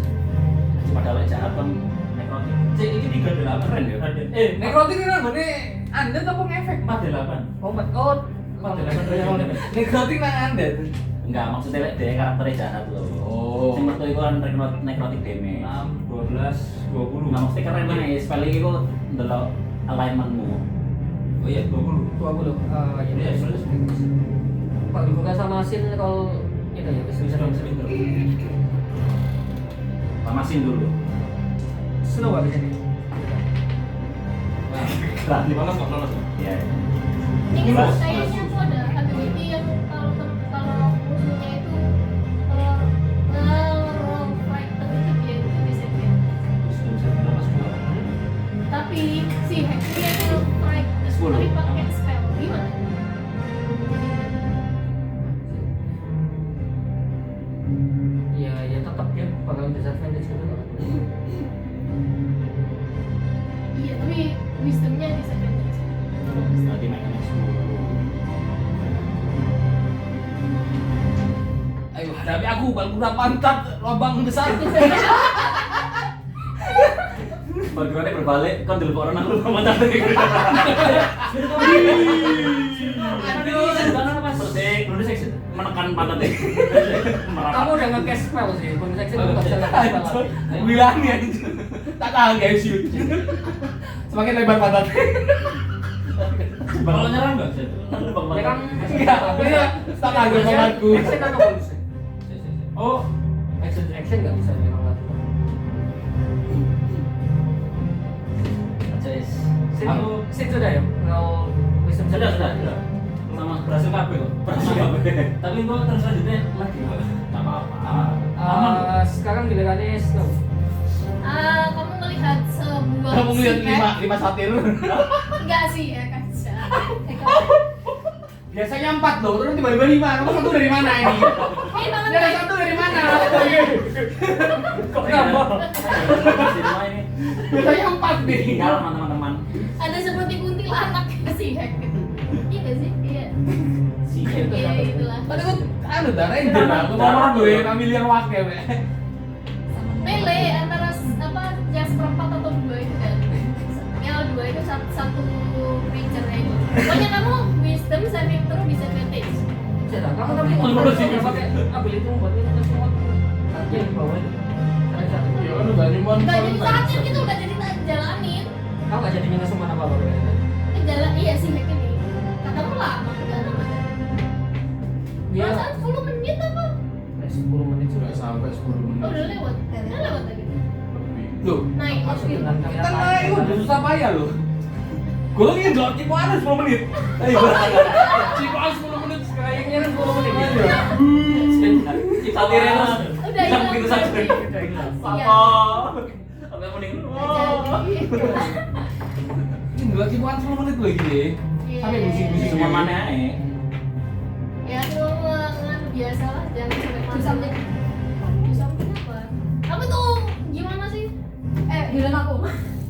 Padahal jahat kan nekrotik. Cek ini 38 keren ya. Radiant. Nekrotik ini nggone Anda apa ngefek? 48. Oh, 48 real damage. Nekrotik nang Anda. Enggak, maksudnya dia karakternya jahat loh. Oh. Sing metu iku kan nekrotik damage. 6, 12, 20. Nah, mesti keren mana ya, spell iki kok ndelok alignmentmu. Oh iya, 20. 20. Ini ya sudah Pak dibuka sama Sin kalau itu ya bisa dong seminggu. Pamasin dulu. Slow habis ini. Lah, Di mana kok lolos? ya. Ini kayaknya aku ada ability yang kalau musuhnya itu fighter itu dia itu bisa dia. Tapi si hacknya itu fight tapi pakai spell gimana? Ya tetap dia bakal disadvantage gitu loh. Iya tapi wisdomnya disadvantage. Nanti mekanik dulu. Ayo hadapi aku, balkura pantat lubang besar. backgroundnya berbalik, kan dulu orang nang rumah mantan. Aduh, Terus bonus action menekan pantatnya. kamu udah nge-cash spell sih, bonus action itu bisa nge-cash spell. Bilang ya. Tak tahan guys shoot. Semakin lebar pantat. Kalau nyerang enggak? Ya kan, Enggak, ini tak kagak pantatku. action apa bonus? Oh, Action nggak bisa nyerang lagi. Aku- Sit sudah ya? Kalau wisdom Sudah. Sama berhasil kabel kok. Berhasil kabel. tapi gua terus selanjutnya lagi. Enggak apa-apa. Sekarang gilirannya Snow. Kamu melihat sebuah Kamu ngeliat sinek. 5 satir. Enggak sih ya kaca. Biasanya 4 loh, terus tiba-tiba 5. Kamu satu dari mana ini? Ini banget Dari kayak satu dari mana? Kok kenapa? Di rumah ini. Biasanya 4 nih. Tinggal sama teman-teman. ada seperti kuntilanak sih hack. Iya gak sih? Iya. Iya itulah. Tadi kan anu dah ranger aku ngomong gue familiar wakil we. Mele antara apa yang seperempat atau dua itu kan? Yang dua itu satu creature itu. Pokoknya kamu wisdom saving throw disadvantage. Sudah, kamu tapi nggak bisa pakai ability buat ini semua. Nanti yang di bawah itu. Ada satu. Ya kan udah nyuman. Gak jadi saatnya gitu udah jadi jalanin. Kamu nggak jadi minus apa apa kayaknya. Jalan iya sih hack ini. Katamu lama jalan aja. Dia Perasaan 10 menit apa? 10 menit sudah. Enggak sampai 10 Oh menit. udah lewat. Udah lewat lagi. Loh, Naik Masuk mobil. dengan kita naik udah susah payah loh. Gue lagi nggak tipe ada 10 menit. Ayo. Tipe 10 menit kayaknya 10 menit aja. Satirnya terus. Udah hilang. Begitu saja. Udah hilang. Iya. Sampai mending. Jadi. Ini nggak tipe 10 menit lagi. Sampai musik-musik Cuma mana aja. Ya cuma biasa lah jangan sampai mati. Something apa? Apa tuh gimana sih? Bilang aku.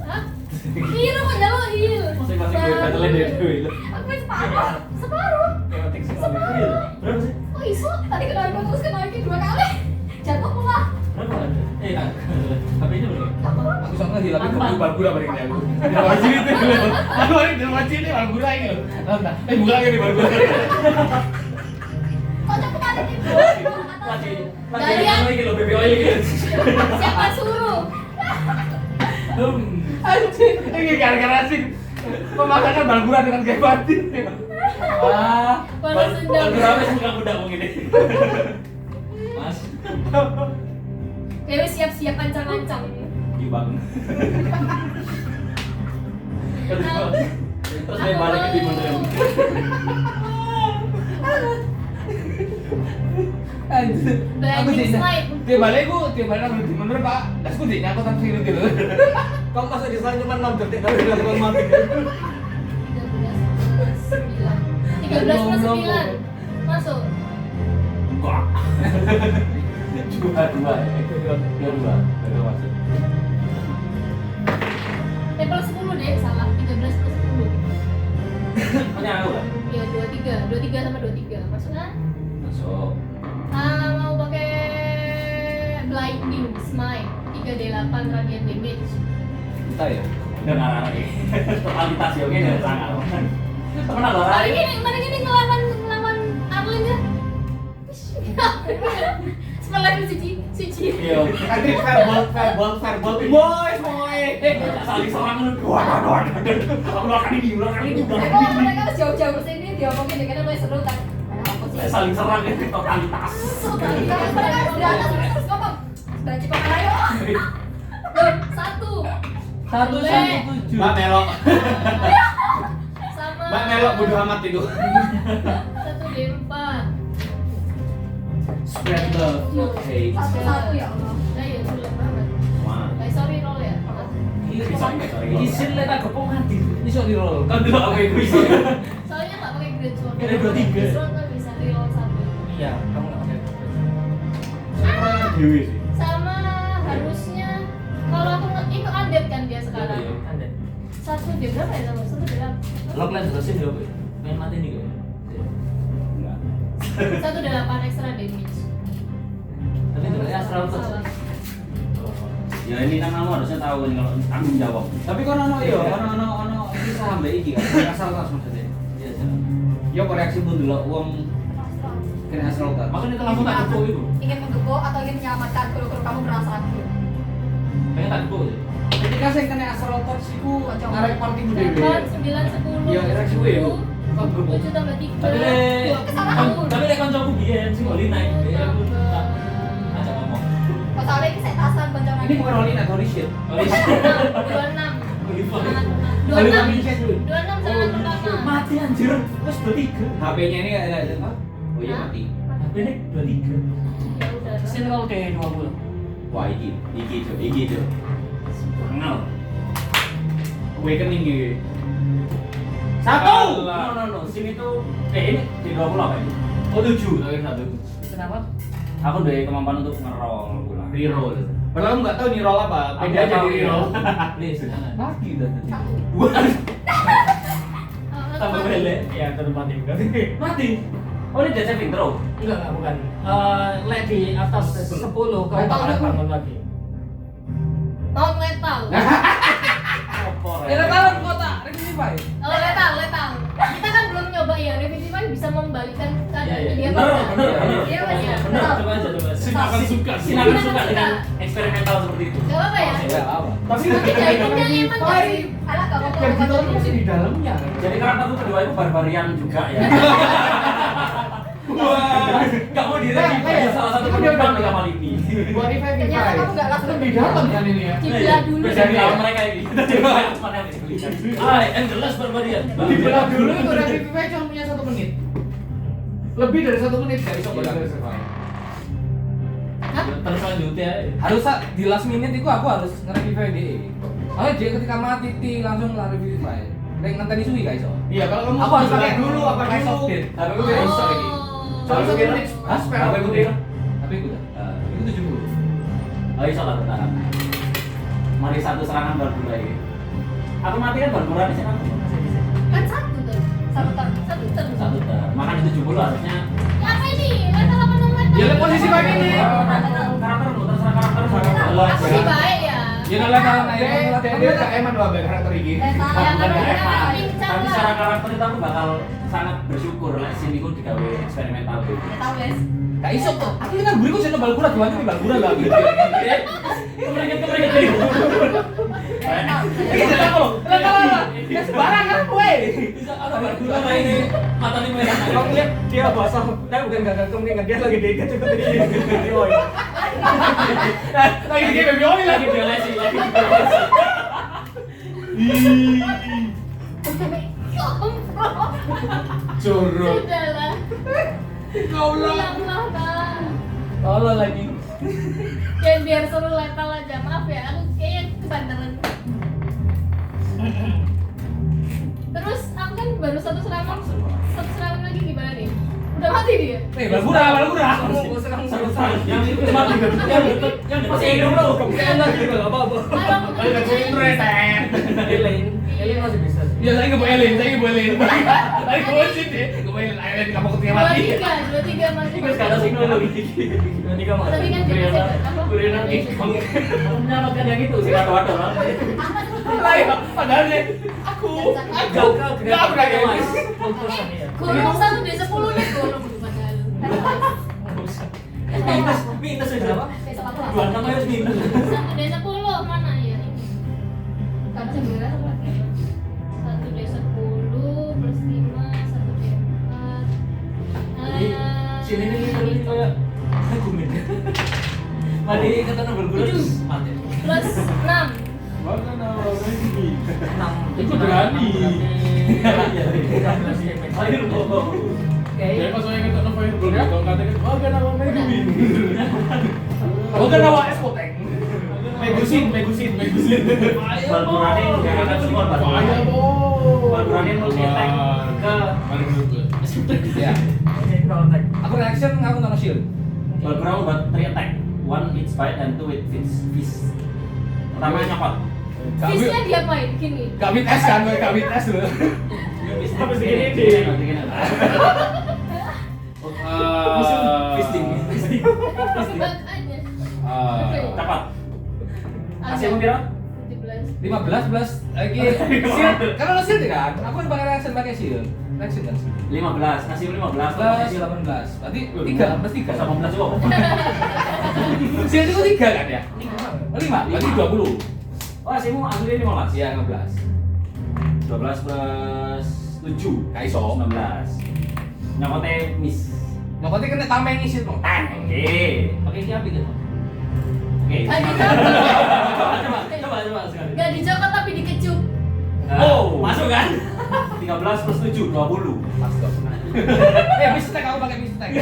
Hah? Heal kok jalan heal. Masing-masing gue battle dia dulu. Aku separuh. Separuh. Berapa sih? Oh iso, tadi kenaikan terus kenaikin 2 kali. Jatuh pula. Berapa? Tapi ini berapa? Aku soalnya hilang itu balbura balik ini aku. Di wajib itu. Aku balik di wajib ini balbura ini loh. Buka lagi nih balbura. Kok cepet ada nih? Lagi lagi lo baby oil gitu. Siapa suruh? Anjing, ini gara-gara sih memaksakan balbura dengan gaya batin. Wah, Balas dendam. Berapa sih kamu udah mungkin ini? Mas, Dewi siap-siap ancang-ancang. gibang. Terus dia balik ke timur dulu. anjing. Aku Blinding sih. slide. Dia balik aku di menurut Pak. Dasku sih aku tak sini gitu. Kamu masuk di sana cuma 6 detik kalau udah lakukan mati. 13 plus 9. Masuk. Enggak. Dua masuk. Plus 10 deh, salah. 13 plus 10. Punya aku kan? Iya, 23 sama 23. Masuk kan? Masuk. Mau pakai blinding smite 3d8 radiant damage. Kita ya. Dan arah lagi. Totalitas ya oke dari sangat. Temen aku Mari gini ngelawan Arlen ya. Sebelah suci. Iya. Nanti fireball. Boys. Saling serang kan. Wah. Aku akan ini. Kok mereka harus jauh-jauh kesini diomongin ya karena mulai seru kan. Ada apa sih? Saling serang ya totalitas. Mereka harus di atas terus ngomong. Sudah cepat ayo. Loh, 1. 117. Mbak Melo. Sama Mbak Melo bodo amat itu. 1d4. Spread love. Oke. Satu-satu ya Allah. Nah, ya sulit banget. Mana? Sorry roll ya. Sorry. Isin lihat aku kok mati. Ini sok di roll. Kan dulu aku egois. Soalnya nggak pakai great sword. Ada 23. Great sword kan bisa reroll 1. Iya, kamu nggak pakai. Dewi sih. Sama harusnya kalau aku itu undead kan dia sekarang. Ada. 1 dia berapa ya sama? 1 dia berapa? Lo kalian jelasin dulu. Pengen mati nih kayaknya. Enggak. 1 dia 8 extra damage. Tapi itu kayak astral touch. Salah. Ya ini kan kamu harusnya tahu ini kalau tanggung jawab. Tapi kok ono yo, ono kisah ambek iki kan. Asal tas maksudnya. Iya, jangan. Yo kok reaksi pun delok wong kena asal tas. Makanya itu langsung tak gebuk itu. Ingin menggepuk atau ingin menyelamatkan kalau kamu merasa gitu. Pengen tak gebuk. Ketika saya kena asal tas iku arek party mu dhewe. 8, 9, 10. Iya, reaksi gue ya, Bu. 7 tambah 3. Tapi lek Kesalahanmu. tapi lek kancaku biyen sing oli naik aku tak ajak ngomong. Masalahnya ini saya tasan bencangan. Ini bukan Oli atau Oli shit. 26. 26 sangat pertama. Mati anjir. Wes 23. HP-nya ini ada apa? Oh iya mati. HP ini 23. Ya udah. Sini kalau T20. Wah iki tuh. Kenal. Awakening gitu. Satu. Alah. No. Sini tuh ini di 20 apa ini? Oh 7 tapi satu. Kenapa? Aku udah kemampuan untuk ngerol pula. Reroll. Padahal kamu nggak tahu nih roll apa. Aku Beda aja tahu, di reroll. Please, jangan. Mati udah tadi. Tambah belek. Ya, termati berarti. Mati. Oh ini dia saving throw. Enggak, bukan. Lek di atas 10 kau bakal bangun lagi. Non letal. Opor. Ya tahu kota, Rectify. Oh letal. Kita kan belum nyoba ya. Revivify bisa membalikan keadaan Iya, dia. bener. Iya Mas ya. Bener, coba aja. Silakan suka. Silakan suka dengan eksperimental seperti itu. Gak apa-apa ya. Ya apa? Tapi Tapi jahitannya emang gak sih? Alah gak apa-apa. Yang kita tuh masih di dalamnya. jadi karakterku kedua itu barbarian juga ya. Wah. Gak mau direview salah satu penumpang di kapal ini. Buat revive. Ternyata kamu gak langsung Di dalam kan ini ya. Dibelah dulu. Beda di lawan mereka ini. Hai, and the last barbarian. Di belah dulu itu revive cuma punya 1 menit. Lebih dari 1 menit gak bisa buat revive. Terus lanjutnya. Harus di last minute itu aku harus nge-revive dia. Soalnya dia ketika mati langsung nge-revive. Nek ngenteni suwi gak iso. Iya, kalau kamu Aku harus pakai dulu apa dulu? Tapi gue udah iso ini. Soalnya 1 menit. Hah? Spare Apa itu dia? Tapi gue udah. Itu 70. Oh iya salah bertahan. Mari satu serangan Barbura ini. Aku mati kan Barbura di sini aku. Kan satu tuh. Satu tahun. Satu terus. Satu ter. Makanya 70 harusnya. Ya apa ini? Letal apa non letal? Ya, lihat posisi baik ini. Karaktermu terserah karaktermu. Aku sih baik ya. Ya kalau kalian dia tak eman dua karakter ini. Ya kan kita pincang Tapi secara lah. karakter itu aku bakal sangat bersyukur lah sini ku digawe eksperimental gitu. Gak tau guys. Gak iso kok. Aku kan buriku sing balgura tuan iki balgura lah gitu. Kemeringet tadi. Iki tak apa? Lah. Ya sembarangan kowe. Bisa ada Barbura lah ini mata ini merah. Kamu lihat dia basah, dia bukan gagal kemeringan, dia lagi diikat juga tadi. Lagi dia baby oil Lagi dia lesi, lagi dia lesi. Jorok. Sudahlah. Ulanglah Bang. Tolol lagi. Dan biar seru letal aja. Maaf ya, aku kayaknya kebanteran. Terus aku kan baru satu serangan lagi gimana nih? Udah mati dia? Balgura. Kamu senang Yang itu cuma yang masih hidup loh. enak gitu, gak apa-apa. Ayo aku Elaine masih bisa sih. Ya saya ngebawa Elin. Lagi bawa sih deh. Ngebawa Elin kamu ketika mati. 23 masih. Terus kata sih dulu. Nanti kamu Tapi kan dia Brianna, masih apa? Brianna kamu menyelamatkan yang itu sih. Waduh. Lah ya, padahal nih aku Gagal Gak berani. Mas. Putusan ya. Gulung 1 dari 10 nih gulung padahal. Minus itu apa? Besok aku 26 harus minus. 1 dari 10 mana ya? Kamu sendiri atau lagi? 1 dari 10 plus 5 1 dari 4. Sini nih kayak gumin. Mati kata nomor gula terus mati. Plus 6. Bahkan awal lagi. 6 Itu berani. Ayo Ya pas saya kata Nova Fireball, kalau katanya bahkan awal lagi. Bukan nama Espoteng. Megusin. Balburani enggak akan semua Bahaya, Bos. Balburani multi attack ke Mari dulu. Ya. Aku reaction aku nonton shield. Balburani buat 3 attack. 1 with bite and 2 with fist. Pertama nyokot. Fishnya diapain? Gini. Gak bit es kan, gak bit es loh. Habis begini di Tebak aja. Cepat. Hasilmu berapa? 17. 15 plus lagi shield. Karena lo shield kan? Aku pakai reaction pakai shield. Reaction kan? 15, hasil 15 Plus 18. Berarti 3 plus 3. 18 juga. Shield itu 3 kan ya? 5. Berarti 20. Oh, hasilmu aslinya 15. Iya, 15. 12 plus 7. Kaiso. 19. Nyokotnya miss. Nyokotnya kena tameng isi tuh. Oke. Pakai siapa gitu? Oke. Ah, dijokot. Coba sekali. Gak dijokot tapi dikecup. Oh, masuk kan? 13 plus 7, 20. Masuk. Mistake aku pakai mistake.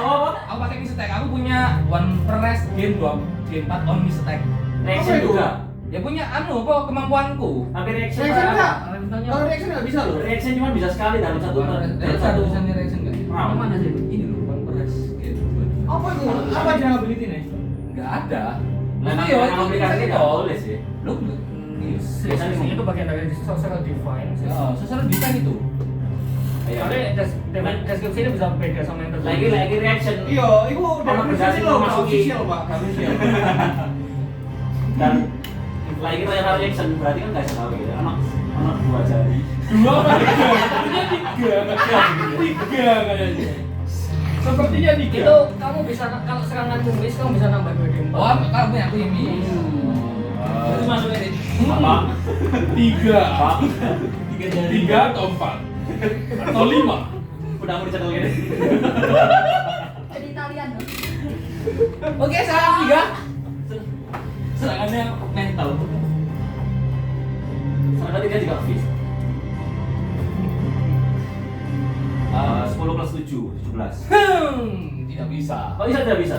Oh, Aku pakai mistake. Aku punya one per rest game 4 on mistake. reaction juga. Ya punya apa kemampuanku. Tapi reaction Reaction apa? enggak? Kalau reaction nggak bisa loh. Reaction cuma bisa sekali dalam satu Satu bisa nih reaction enggak? round. Mana sih? Ini loh one per rest game. Apa itu? Apa yang ability nih? Enggak ada. Memang Iya, memang aplikasinya nggak boleh sih. Lu Biasanya itu bagian dari social define. secara desain itu. Tapi deskripsi ini bisa beda sama yang terjadi. Lagi reaction. Iya, itu udah Kalau berdasar berdasar loh, nggak masuki. official pak, nggak official. Dan lagi ternyata reaction berarti kan nggak tahu gitu. Anak 2 jari. 2 apa 3? Sepertinya 3 kayaknya. Sepertinya 3. Itu kamu bisa kalau serangan miss kamu bisa nambah 2 d4. Oh, kamu punya aku ini. Itu masuk ini. Apa? 3. Apa? 3 atau 4? Atau 5? Udah mau dicekel gini. Jadi Italian loh. Oke, salam 3. Serangannya mental. Serangan 3 juga fish. 10 plus 7, 17. Tidak bisa. Kok bisa tidak bisa?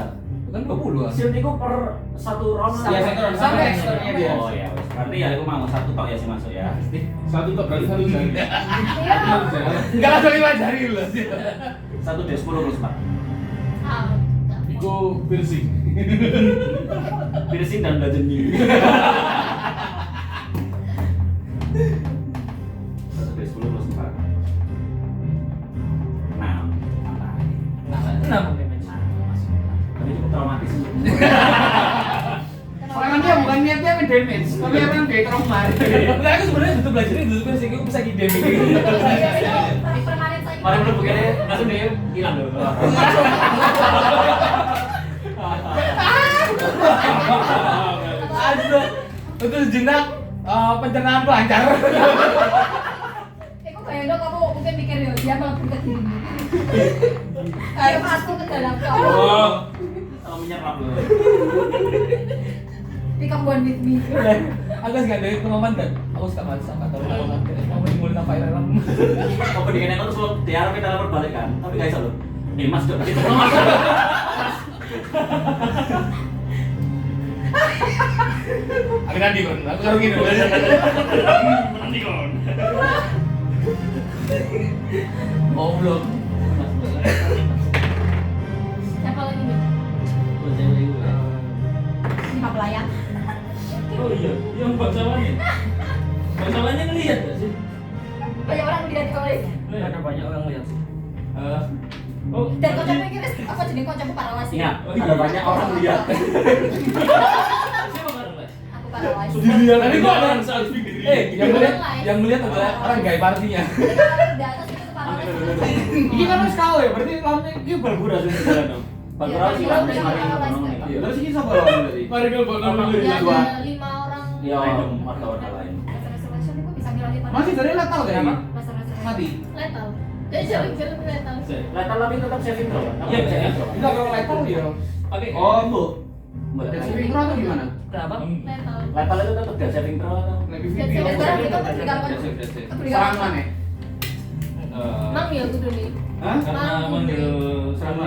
Kan 20. Shield itu per 1 round. Iya, satu round. Sampai extra-nya dia. Oh ya, wes. Berarti ya aku mau 1 tok ya sih masuk ya. 1 tok berarti 1 jari. Iya. Enggak langsung 5 jari loh. 1 D 10 plus 4. Ah, Iku piercing. Piercing dan bludgeoning. 1 D 10 plus 4. 6. Mantap. 6 damage. Tapi cukup traumatis. Serangan dia bukan niatnya main damage, tapi emang dia trauma. Nah, aku sebenarnya butuh belajar ini dulu kan sih aku bisa gini damage. Iya, itu di permanen saya. Kemarin belum begini, langsung dia hilang loh. Aduh. Untuk sejenak pencernaan lancar. Kok kayak dong kamu mungkin mikir ya dia melebur ke dirimu. Kayak masuk ke dalam kamu. Oh. Kalau menyerap loh. Become one with me. Aku sih ada pengalaman kan. Aku suka banget sama tahu pengalaman. Kamu dimulai apa ya ram? Kok dengan itu terus diharap kita berbalik kan? Tapi guys loh. Mas dong. Mas. Aku nanti kon. Aku karo gini. Nanti kon. Oh belum. siapa lagi nih? Lima pelayan. Oh iya, yang bangsawannya. Bangsawannya ngelihat gak sih? Banyak orang tidak dikolis. Ada banyak orang lihat sih. Oh, Dan kocok pikir apa jadi kocokku paralasi. Ingat, ada banyak orang lihat. siapa kan Les? Aku paralasi. Dilihat Tadi tadi gua gua ada- orang saat pikir. yang melihat adalah orang gaib partinya. Jadi kalau di atas itu paralasi. Ini kan harus kau ya, berarti lawannya Ini bergura sih jalan dong. Bergura sih kan kemarin ngomongin. Iya. Terus ini siapa lawan berarti? Mari kalau buat nama dulu. Ya Dua. ada 5 orang. Ya, random warga-warga lain. Reservation itu bisa ngilangin paralasi. Masih dari letal kan? Kenapa? Reservation. Mati. Letal. Jadi jalan letal. Letal tapi tetap saving throw kan? Iya, Saving iya. throw. Enggak kalau letal dia. Pakai. Oh, Bu. Mbak, Dari saving throw atau gimana? Kenapa? Letal. Letal itu tetap gak saving throw atau? Lebih Jadi video. Sekarang kita berikan Serang mana? Mang ya kudu nih. Hah? Karena manggil sama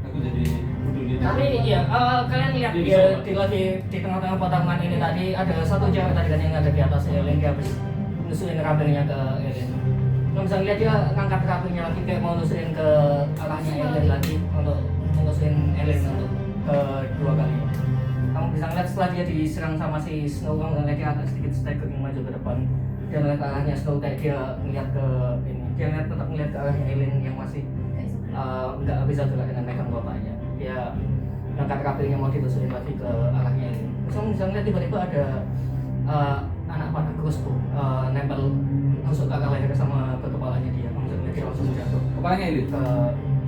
aku jadi kudu gitu. Tapi iya, kalian lihat di tengah-tengah pertarungan ini tadi ada satu cewek tadi kan yang ada di atas Ellen, dia habis nusuin kabelnya ke Ellen. Kamu bisa lihat dia ngangkat kabelnya lagi kayak mau nusuin ke arahnya Ellen lagi untuk nusuin Ellen untuk kedua kali. Kamu bisa lihat setelah dia diserang sama si Snow, kamu ngeliat dia agak sedikit staggering maju ke depan. Dia ngeliat ke arahnya Snow kayak dia ngeliat ke ini, dia tetap ngeliat ke arahnya Ellen yang masih nggak bisa gerak dengan megang bapaknya. Dia ngangkat kabelnya mau ditusukin lagi ke arahnya Ellen. Terus misalnya lihat tiba-tiba ada anak panah crossbow nempel tusuk ke leher sama ke kepalanya dia. Maksudnya dia langsung jatuh Kepalanya ini.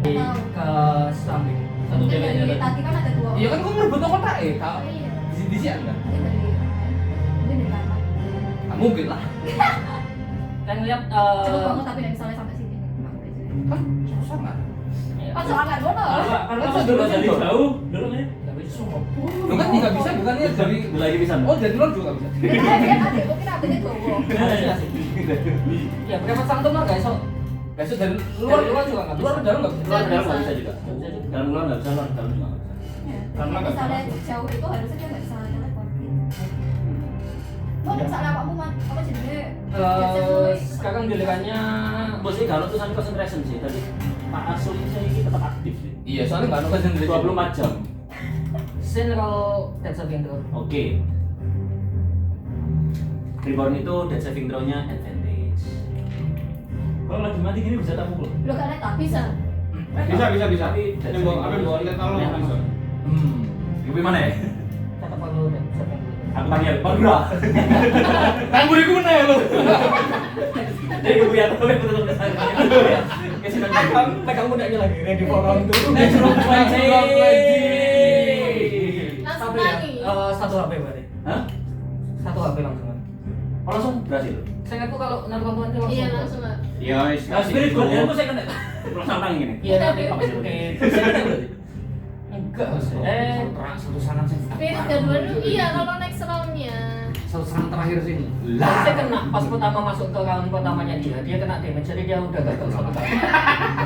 ke samping. Satu Mungkin ceweknya dari tuh. tadi kan ada 2 Iya kan kok ngerebut kotak Oh, iya. Disi-disian kan? Mungkin dari kamar. Nggak mungkin lah. Dan lihat Coba banget tapi nggak misalnya sampai sini. Kan susah nggak? Kan soalnya dulu. Karena Kan pas dulu dari sensor. jauh, dorongnya. Lu kan nggak bisa, bukannya dari lagi bisa. oh dari luar juga nggak bisa. Dia ada mungkin adanya cowok. ya berapa sang tuh guys? So Besok dari dari luar juga nggak bisa. luar ke dalam nggak bisa. Luar dalam nggak bisa juga. Dalam luar nggak bisa, luar dalam juga nggak bisa. Karena nggak misalnya bisa. jauh itu harusnya dia nggak bisa telepon. Mau misalnya kamu apa jenisnya? Sekarang gilirannya Bos sih kalau tulisan concentration sih, tapi Pak Arsul ini tetap aktif sih. Iya soalnya nggak ada konsentrasi. 24 jam. General Dead Saving Throw. Oke. Reborn itu dead saving throw-nya advantage. Kalau lagi mati gini bisa tak pukul. Lo kan tak bisa. Bisa. Tapi Ini bawa apa bawa lihat kalau bisa. Ibu mana ya? Tetap perlu Dead Saving Throw. Aku panggil Pagura. Kan buriku mana ya lu? Jadi gue lihat tuh betul betul. Pegang pundaknya lagi ready for round 2. Natural Langsung Sampai ya? lagi. 1 HP berarti. Hah? 1 HP langsung. Oh langsung berhasil. Saya ngaku kalau naruh bantuan itu langsung. Iya langsung lah. Iya, wis. Nah, spirit guardian tuh saya kena. Langsung tangan gini. Iya nanti Apa sih? oke. Saya kena berarti. Enggak. Satu serangan sih. Spirit kedua dulu, iya kalau next roundnya. Satu serangan terakhir sini. Saya kena pas pertama masuk ke round pertamanya dia kena damage jadi dia udah gagal 1 kali.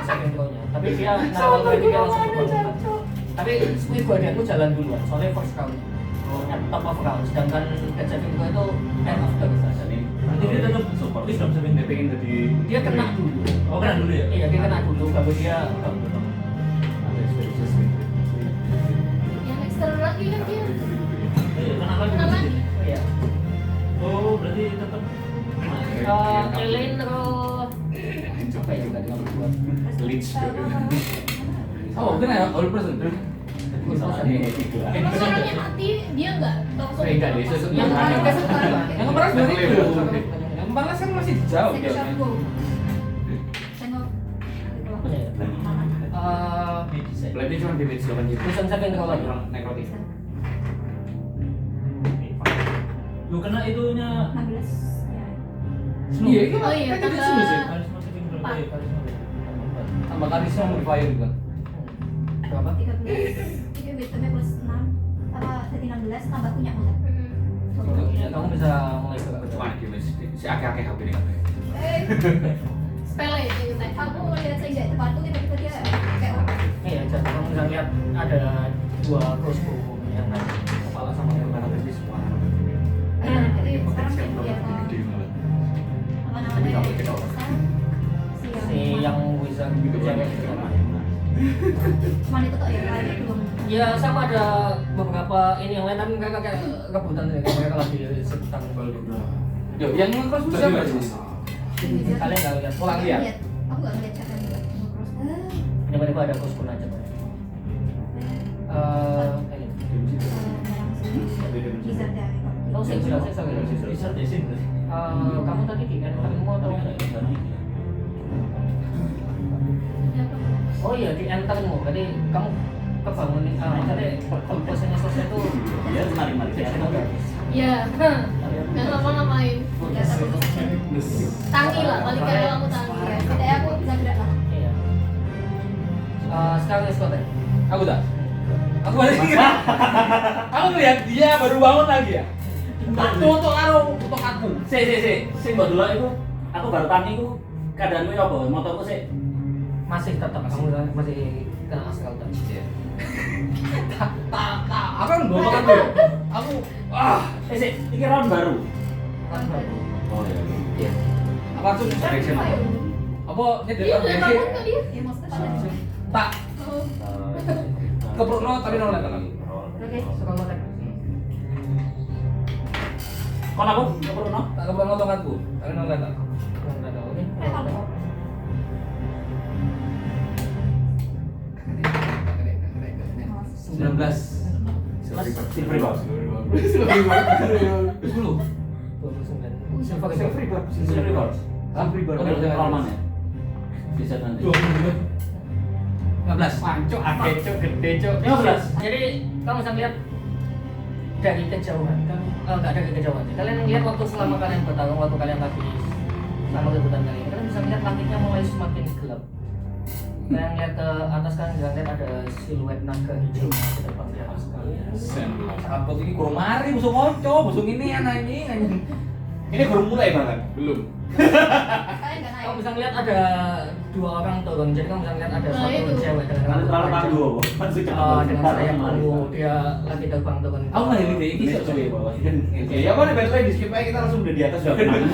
Saving throw-nya. Tapi dia naruh lagi dia langsung berbangun. Tapi Spirit Guardian itu jalan duluan, soalnya first round. At top of round, sedangkan Dead Saving Throw itu end of the round. Jadi Nanti dia tetap support. Dia sudah bisa dia pengen jadi Dia kena dulu. Oh kena dulu ya? Iya, dia kena dulu, baru dia bangun. Yang next round lagi kan dia. Kenapa? Kena lagi. Iya. Oh berarti tetap. Elaine roll apa ya tadi kamu buat? Leech. Oh kena ya all person. Kalau orangnya mati dia nggak langsung. Enggak deh, sesuatu Yang paling kesukaan. Yang kemarin dari itu. Yang kemarin kan masih jauh. Second shot go. Tengok. Apa ya? Berarti cuma damage 8 gitu. Tulisan Saving Throw lagi. Nekrotik. Lu kena itunya. 16. Ya. Iya, itu Oh iya, kan jadi tambah- semua sih. Karisma saving throw. Empat. Iya, karisma saving throw. Tambah karisma modifier juga. Berapa? 13. Itu wisdomnya plus 6. Tambah jadi 16 tambah punya mulut. Ya, kamu bisa mulai gerak. Cuma damage si akeh-akeh HP ini kan. Spell ya itu teh. Aku lihat saya nggak tepat tuh tiba-tiba dia kayak Iya, jadi kamu bisa lihat ada 2 crossbow yang naik kepala sama yang belakang. Tapi semua. jadi sekarang sih dia Gede banget. apa Tapi namanya? kalau kita Si yang wizard cewek itu. Cuman itu tuh ya lainnya belum. Ya sama ada beberapa ini yang lain tapi mereka kayak rebutan ya, kayak mereka lagi sebutan gol gitu. Yo, yang ngekros itu siapa sih? Kalian nggak lihat? Kurang lihat. Aku nggak ngeliat siapa yang buat ngecross. Tiba-tiba ada crossbow aja. Ini. Menyerang sini. Wizard ya. Oh, saya sudah. Bisa deh sih berarti. Kamu tadi di entermu atau? Oh iya di entermu. Berarti kamu kebangunin. Maksudnya posisinya selesai itu. dia mari-mari dia Iya. Nggak ngapa-ngapain. Ya, tapi Tangi lah, balik ke kamu tangi. ya, setidaknya aku bisa gerak lah. Iya. Sekarang Scott ya. Aku tak. Aku balik kira. Aku ngeliat dia baru bangun lagi ya. Tak tutup aku. si mbak dulu itu aku baru tani itu keadaanku ya apa motorku sih Masih tetap kamu masih kena askal tadi. Tak. Aku kan bawa makan dulu. Aku sih ini round baru oh iya. Aku langsung Ayo. apa Dia nyedek udah bangun kok dia. Ya maksudnya pada tak Oh. keprokno tapi nolak kan. Oke, suka banget. kon aku nggak perlu no Tak keprokno tongkatku. Tapi nolak tak. Nggak tahu nih. kalau 19. silver ball 10. 29. Silver Silver Record. Silver Record. Silver Record. Oke, roll mana? Bisa nanti. 15. Pancuk, cok, gede cok. 15. Jadi kamu bisa lihat dari kejauhan kan, enggak dari kejauhan. Kalian lihat waktu selama kalian bertarung, waktu kalian lagi sama rebutan kalian, kalian bisa lihat langitnya mulai semakin gelap. Kalian lihat ke atas kan, kalian lihat ada siluet naga hijau di depan di atas kalian. Sakapot ini kurang mari musuh konco, musuh ini anjing. Ini baru mulai banget. Belum. Kalian nggak naik. Kamu bisa lihat ada 2 orang turun, jadi kamu bisa lihat ada Nah, satu itu. cewek dengan Kalau rambut kalau panjang. tangguh, masuk ke Dengan sayap ungu, dia lagi terbang turun. Aku nggak ini deh, Ini ini sesuai ya bawah. Oke, ya mana baterai di skip aja kita langsung udah di atas udah menang.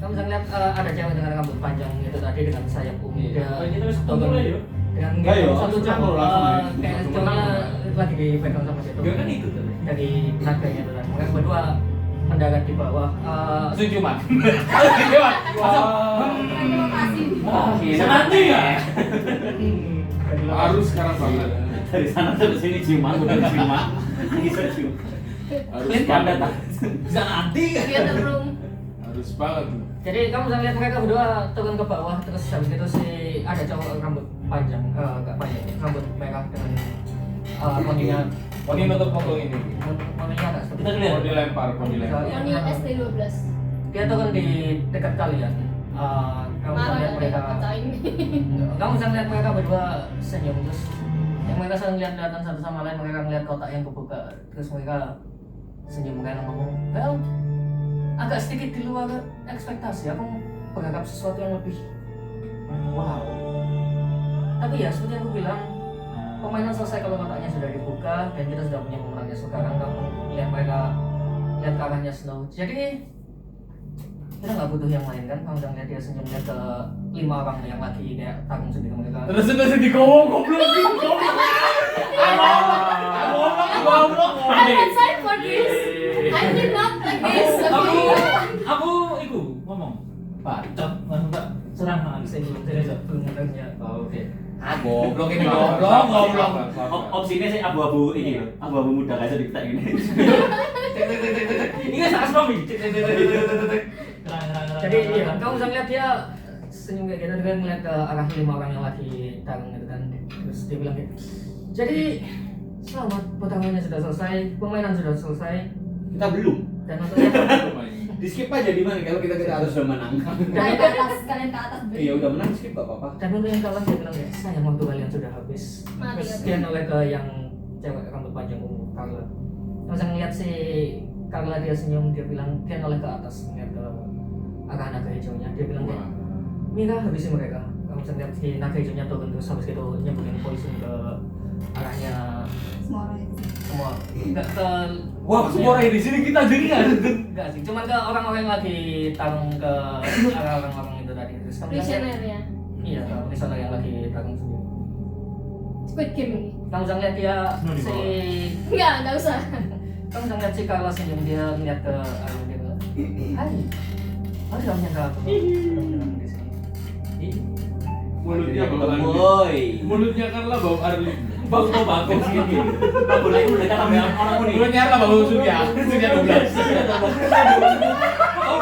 Kamu bisa lihat ada cewek dengan rambut panjang itu tadi dengan sayap ungu. Dia Oh, kita harus turun kumpul ya. dengan Enggak, ya, satu jam langsung langsung aja. kayak Langsung cowoknya menang. lagi dipegang sama situ. Dia kan itu tadi. Dari naganya itu kan. Mereka berdua mendarat di bawah. Langsung ciuman. Terima kasih. Bisa nanti ya. Harus sekarang banget. Dari sana sampai sini ciuman, udah ciuman. Bisa cium. Harus Kalian banget. datang. Bisa nanti kan. Dia room. Harus banget. Jadi kamu bisa lihat mereka berdua turun ke bawah, terus habis itu si ada cowok rambut panjang, enggak panjang, rambut merah dengan poninya. Poni nutup pokok ini. Poninya agak seperti Kita lihat. Mau dilempar, mau dilempar. Oni ST12. dia turun di dekat kalian. Kamu bisa Marah lihat ya mereka. katain. Kamu bisa lihat mereka berdua senyum terus. Yang mereka saling lihat-lihatan satu sama lain, mereka ngeliat kotak yang kebuka, terus mereka senyum mereka ngomong, well, agak sedikit di luar ekspektasi. Aku berharap sesuatu yang lebih wow. Tapi ya seperti yang aku bilang, permainan selesai kalau kotaknya sudah dibuka dan kita sudah punya pemenangnya. Sekarang kamu lihat mereka lihat ke arahnya Snow. Jadi kita nggak butuh yang lain kan? Kamu udah ngeliat dia senyum lihat ke 5 orang yang lagi kayak tarung sendiri mereka. Terus di goblok. Goblok. I don't sign for this. I did not like this. Aku iku ngomong. Bacot, langsung tak serang lagi. Saya belum mendengarnya. Oke. Goblok ini goblok. Opsinya sih abu-abu ini loh, abu-abu muda aja di kita ini. Ini kan sangat suami. Jadi iya, kamu bisa ngeliat dia senyum kayak gitu, dia ngeliat ke arah 5 orang yang lagi tarung gitu kan. Terus dia bilang gitu. Jadi selamat, pertarungannya sudah selesai, permainan sudah selesai. Kita belum. Dan untungnya Di skip aja di mana kalau kita harus udah menang. Kalian ke atas, kalian ke atas. Iya udah menang skip gak apa-apa. dan untungnya kalah dia bilang ya sayang waktu kalian sudah habis. Mati, Terus ya. dia noleh ke yang cewek rambut panjang ungu Carla. Kamu bisa ngeliat si Carla dia senyum, dia bilang dia noleh ke atas ngeliat ke arah naga hijaunya. Dia bilang kayak Mira habisin mereka. Kamu bisa ngeliat si naga hijaunya turun terus habis itu nyembuhin poison ke arahnya Semua orang itu. semua. Enggak ke Wah, semua orang di sini kita jadi kan. enggak sih, cuman ke orang-orang yang lagi tarung ke arah orang-orang itu tadi. Terus kamu bisa ngeliat Visioner ya. iya, kamu bisa yang lagi tarung sendiri. Squid Game ini. Kamu bisa ngeliat dia Di si Enggak usah. kamu bisa ngeliat si Carla senyum, dia ngeliat ke arah dia bilang, hai, ada kamu yang aku ketemu di sini. Mulutnya bau Arli. Boy. Mulutnya Carla bau Arli. Bau tobacco segini. Tak boleh mendekat sama orang unik. Dulu nyala bau Surya. Surya 12. Oh,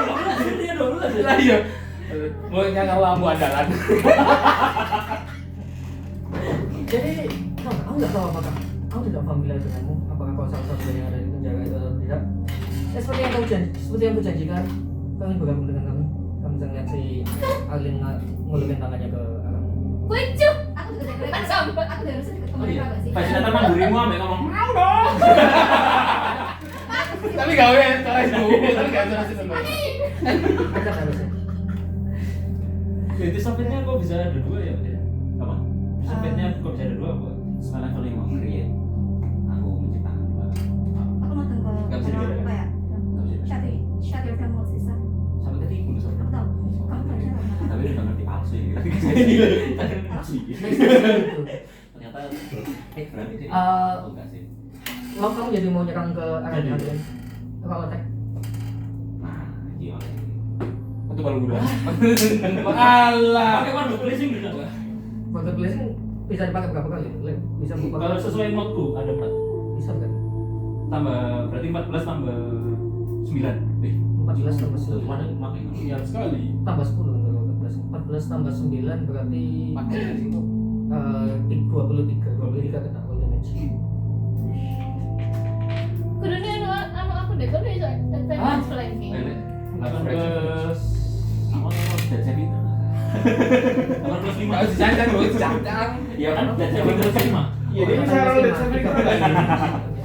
dia 12. Lah iya. Mulutnya kalau amu andalan. Jadi kamu nggak tahu apakah kamu tidak familiar denganmu, apakah kau salah satu yang ada di penjara itu atau tidak? Ya, seperti yang aku janjikan, kamu bergabung dengan kami. Kamu bisa ngeliat si Arlene ngulurin tangannya ke arahmu. Kucu. Aku juga dari Kan sama. Aku dari harusnya deket Oh mereka iya. gak sih? Pas datang mandirimu ambek ngomong, "Mau dong." Tapi gawe cara itu. Tapi gak jelas itu. Kan harusnya. Jadi sampai kok bisa ada 2 ya? Pak? Apa? Sampai kok bisa ada 2 apa? Sekarang kalau yang mau create, aku menciptakan dua. Aku nonton ke Gak bisa channel dibedakan. apa ya? Nggak bisa. Shut your mouth, sister. Sampai ketipu loh Aku soalnya. tahu. Kamu tahu channel apa? Tapi udah ngerti palsu ya. Asli. Itu. Ternyata berarti sih. Eh, Oh, enggak sih. Lo kamu jadi mau nyerang ke arah Jadi. Arlene? Kalau attack? Nah, gimana? Itu baru udah. Alah. Pakai waduh blessing bisa nggak? Water blessing bisa dipakai berapa kali? Bisa berapa Kalau kali? sesuai modku ada 4. Bisa kan? tambah berarti 14 tambah 9. 14 tambah Cuma 9 makanya Ingat sekali. tambah 10 untuk 14 tambah 9 berarti 23 kena all damage. Kudunya anu aku deh, kudu iso advance flanking. 18 sama dead saving. 18 5. Harus dicancang loh, dicancang. Iya kan dead saving 5. Iya, dia bisa roll dead saving throw lagi.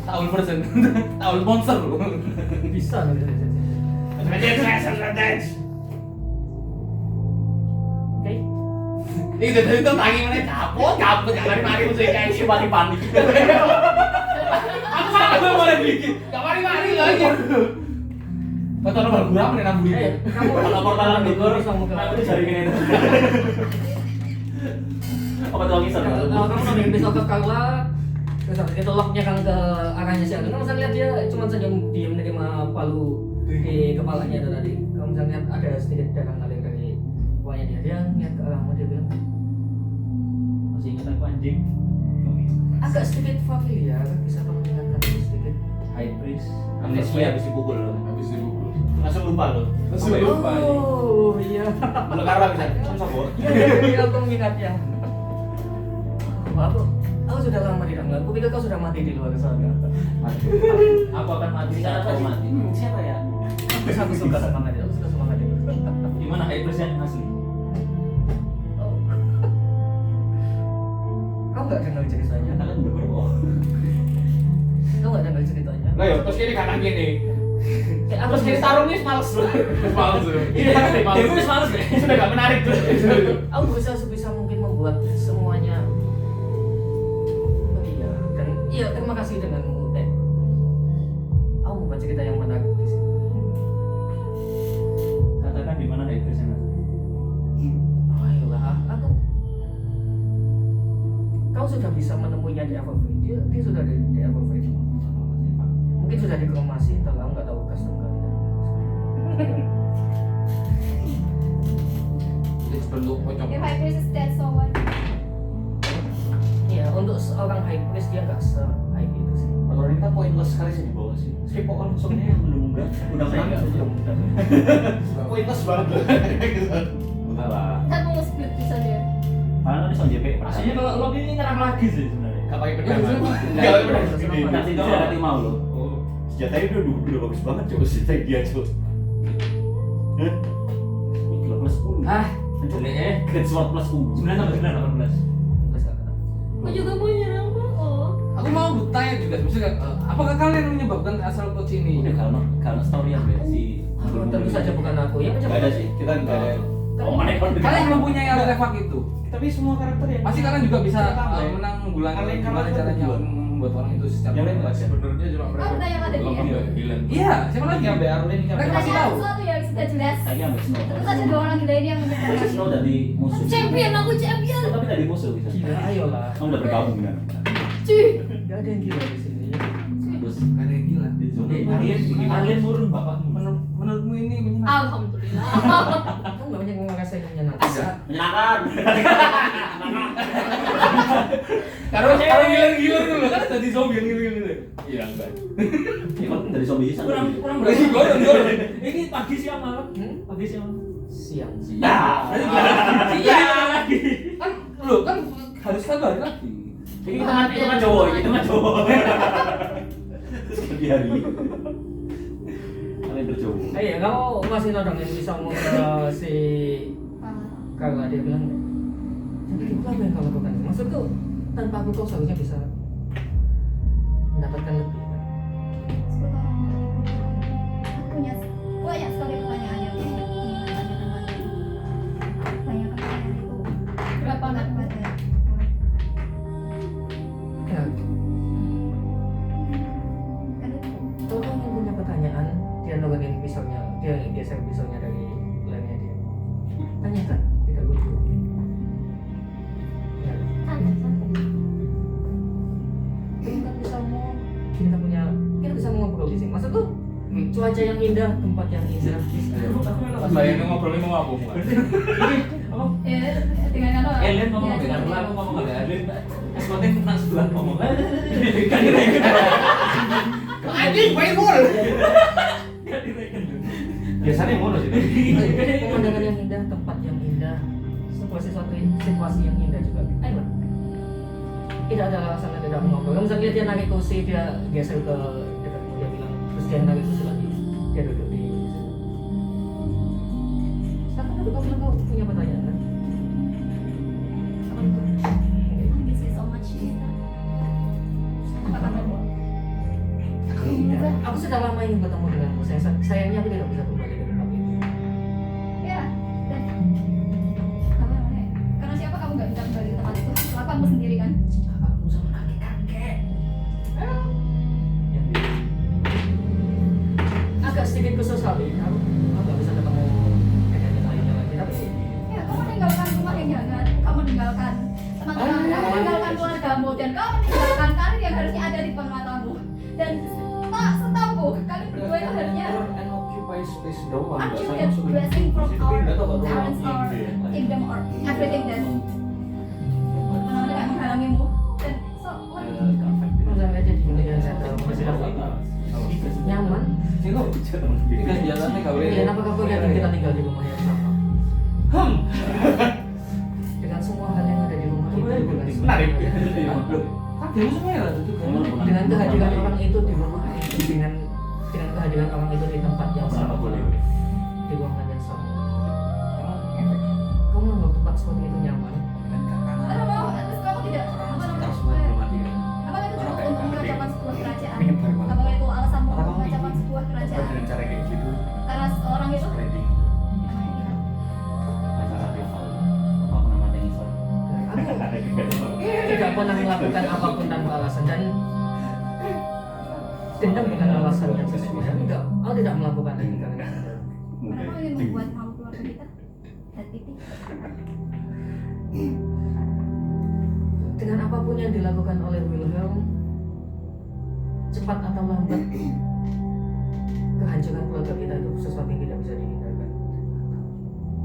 Tahun persen, tahun monster loh. Bisa gitu. Oke. Itu dari itu tangi mana kaput jangan mari musuh kayak si panik. Aku boleh bikin, gak mari lagi. Betul nomor kurang nih nambah Eh, kamu Kalau portalan Bogor, bisa mungkin. aku cari gini. Apa tuh ngisar? Kalau kamu sampai besok ke Carla, terus itu locknya kan ke arahnya si Ageng, kamu bisa lihat dia cuma senyum diam menerima palu di kepalanya itu tadi. Kamu bisa lihat ada sedikit darah ngalir dari kepalanya dia lihat ke arahmu, dia bilang Masih ingat aku anjing. agak sedikit familiar, bisa kamu ingatkan sedikit. High priest. Amnesia habis dipukul loh. Habis dibukul. Langsung lupa loh. Langsung lupa. Oh iya. Belum karena bisa. Sama Bor. Iya, aku mengingatnya. Aku sudah lama tidak ngeliat. Aku pikir kau sudah mati di luar sana. Mati. Aku akan mati saat kau mati. Siapa ya? Aku suka semangat itu. Aku suka semangat itu. Gimana high priest yang asli? Oh. Kau nggak dengar ceritanya? Kalian berbohong. Kau nggak dengar ceritanya? Lah ya, terus ini kanan gini. Terus kiri tarungnya males loh. Males tuh. Iya, Dia tuh males deh. Sudah gak menarik tuh. Aku berusaha sebisa mungkin membuat semuanya meriah dan iya terima kasih denganmu Teh. Aku membuat cerita yang menarik di sini. Katakan di mana high priest yang asli? Oh, ayolah, kau sudah bisa menemuinya di Evergreen. Dia sudah di Evergreen. Mungkin sudah dikremasi, entah aku nggak tahu custom kalian. Jadi bentuk pocong. If I priest is dead, so what? Iya, untuk seorang high priest dia nggak se-high itu sih. Motor ini kan pointless sekali sih di bawah sih. Skip pokoknya langsungnya yang menunggang. Udah menang saja. Pointless banget loh. Enggak lah. Kan mau split bisa dia. Padahal ini sound JP. Aslinya kalau lo ini nyerang lagi sih sebenarnya. Gak pakai Iya, pedang. Enggak, nanti itu ada tim mau loh. Oh. Senjatanya udah bagus banget coba senjata dia coba. Hah? Ini gila plus 10. Ah, jelek. Great sword plus 10. 9 tambah 9 18. Terus nggak kena. Aku juga mau nyerang oh. Aku mau bertanya juga, maksudnya apakah kalian yang menyebabkan asal coach ini? Udah karena story yang versi. Tentu saja bukan aku yang Enggak ada sih. Kita enggak ada. Oh, mana kan? Kalian mempunyai artefak itu. Tapi semua karakter yang Pasti kalian juga bisa Tambah. menanggulangi Kalian gimana karakter caranya juga. membuat orang itu secara Yang lain nggak bebas. sih? Sebenarnya cuma mereka. Oh, yang ada belum dia. ambil Dylan. Iya, siapa lagi? Yang Arlen ini Mereka kan. pasti tahu. Satu yang sudah jelas. Kayaknya ambil Snow. Terus ada dua orang gila ini yang Bisa Snow dari musuh. Champion, aku champion. Oh, tapi dari musuh bisa. gila. Ayolah. Kamu udah bergabung kan? Cuy. Gak ada yang gila di sini. Terus Gak ada yang gila. di zona Alien turun bapakmu. Menurutmu ini menyenangkan? Alhamdulillah. Kamu nggak banyak ngerasain menyenangkan. menyenangkan. Kalau gilir dulu kan jadi zombie yang gilir. Iya, enggak. Ya kan dari zombie bisa. Kurang Berarti gorong. Ini pagi siang malam. Pagi siang malam. Siang. Ya. Iya. Kan lo kan harus sabar lagi. Ini kita nanti itu kan cowok, itu kan cowok. Terus ganti hari. Kalian bercowok. Iya, kamu masih nodong yang bisa ngomong ke si Carla, dia bilang jadi itu apa yang kau lakukan? Maksudku tanpa aku kau seharusnya bisa mendapatkan lebih kan? Aku punya banyak sekali pertanyaan yang ingin ditanyakan lagi. Banyak pertanyaan itu. Berapa anak? Ya, Kan itu. kalau kamu punya pertanyaan, dia nurunin pisaunya, dia geser pisaunya dari lehernya dia. Tanyakan, tidak lucu. Ya, kita bisa mau, kita bisa ngobrol di sini. Maksudku cuaca yang indah, tempat yang indah. Bayangin ngobrolnya mau apa bukan? Ya, dengan apa? Alien ngomong Ya, dengan dengan aku apa? ngomong ada Alien. Esmotif kena sebelah ngomong. Anjing, main gol. Biasanya ngono sih. Pemandangan yang indah, tempat yang indah, situasi yang indah juga. Ayo. Tidak ada alasan yang tidak ngobrol. Kamu bisa lihat dia narik kursi, dia geser ke dekatmu, dia bilang, terus dia narik kursi lagi, dia duduk di situ. Silakan duduk, kamu punya pertanyaan kan? This is so much. Apa kamu? Aku sudah lama ingin bertemu denganmu. Sayangnya aku tidak bisa kembali ke tempat ini. Ya, dan apa namanya? Karena siapa kamu nggak bisa kembali ke tempat itu? Lakukanmu sendiri kan? Kakakmu sama kakek-kakek. Agak sedikit kesesali. Aku nggak bisa ketemu kakek lainnya lagi. Tapi Ya, kamu meninggalkan rumah yang hangat, kamu meninggalkan teman-teman, kamu meninggalkan keluargamu, dan kamu meninggalkan karir yang harusnya ada di depan matamu. Dan setahu kalian berdua itu harusnya and occupy space doang. aren't you get blessing from our parents or kingdom or everything dan namanya kayak menghalangimu. Dan so what? kamu bisa lihat di dunia yang sedang nyaman. Tiga jalannya kau Iya, kenapa kamu lihat kita tinggal di rumah yang sama? Dengan semua hal yang ada di rumah itu Menarik. Tapi semua ya itu kan. dengan kehadiran orang itu di rumah itu, dengan kehadiran orang itu di tempat yang sama, di ruangan yang sama, kamu menganggap tempat seperti itu nyaman? Karena mau, terus kamu tidak apa namanya? Apakah itu cukup untuk mengajarkan sebuah kerajaan? Apakah itu alasanmu untuk mengajarkan sebuah kerajaan? Dengan cara kayak gitu. Karena seorang itu Trading. Aku tidak pernah melakukan apapun tanpa alasan dan dendam dengan alasan yang sesuai. Aku tidak melakukan ini karena Kenapa ingin membuat malu keluarga kita? Dan titik. dengan apapun yang dilakukan oleh Wilhelm, cepat atau lambat kehancuran keluarga kita itu sesuatu yang tidak bisa dihindarkan.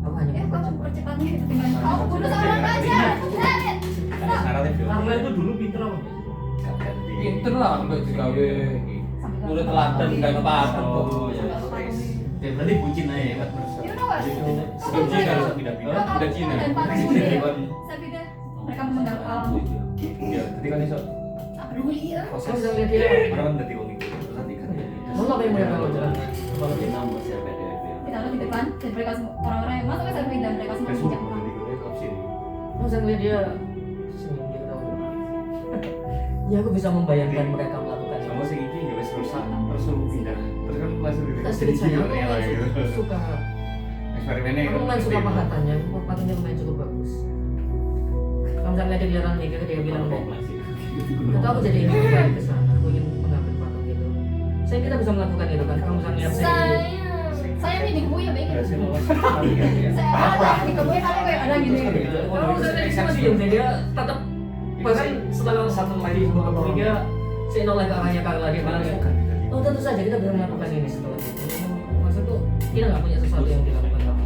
Aku hanya Ya, kamu mempercepat. percepatnya itu dengan kamu bunuh seorang raja. David, Ada naratif ya. Karla itu dulu pinter apa? Pinter lah untuk digawe udah teladan kayak apa-apa kok. Ya berarti bucin aja ya, You know what? Sebelumnya kalau pindah-pindah, udah Cina. Dan patrimu Sabida, mereka memenggal kamu. Ya, ketika kan iso. Tak peduli ya. Kamu bisa lihat dia. Orang kan udah tiwong itu. Nanti kan ya. Lalu apa yang mereka lakukan? Kalau kita mau siapa dia? Ditaruh di depan dan mereka semua orang-orang yang masuk ke Sabida dan mereka semua Facebook menjatuhkan. udah di opsi. Kamu bisa lihat dia senyum gitu. Ya aku bisa membayangkan mereka melakukan Sama itu. sing iki ya wis rusak, terus lu pindah. Terus kan langsung Tak sedikit saya, aku ya gitu. suka. Eksperimennya Aku lumayan suka pahatannya, pahatannya lumayan cukup bagus. Kamu bisa lihat dia jalan mikir, dia bilang deh, itu aku jadi ingin kembali ke sana, aku ingin mengambil patung itu. Saya kita bisa melakukan itu kan, kamu bisa lihat Saya ini gue ya baik. Berhasil lolos. Saya ada di kebun ada kayak ada gini. kamu bisa lihat semua diem deh, dia tetap bahkan setelah satu kali dua kali dia saya nolak ke arahnya Carla, dia bilang oh tentu saja kita bisa melakukan ini setelah itu. Maksudku kita nggak punya sesuatu yang dilakukan kamu.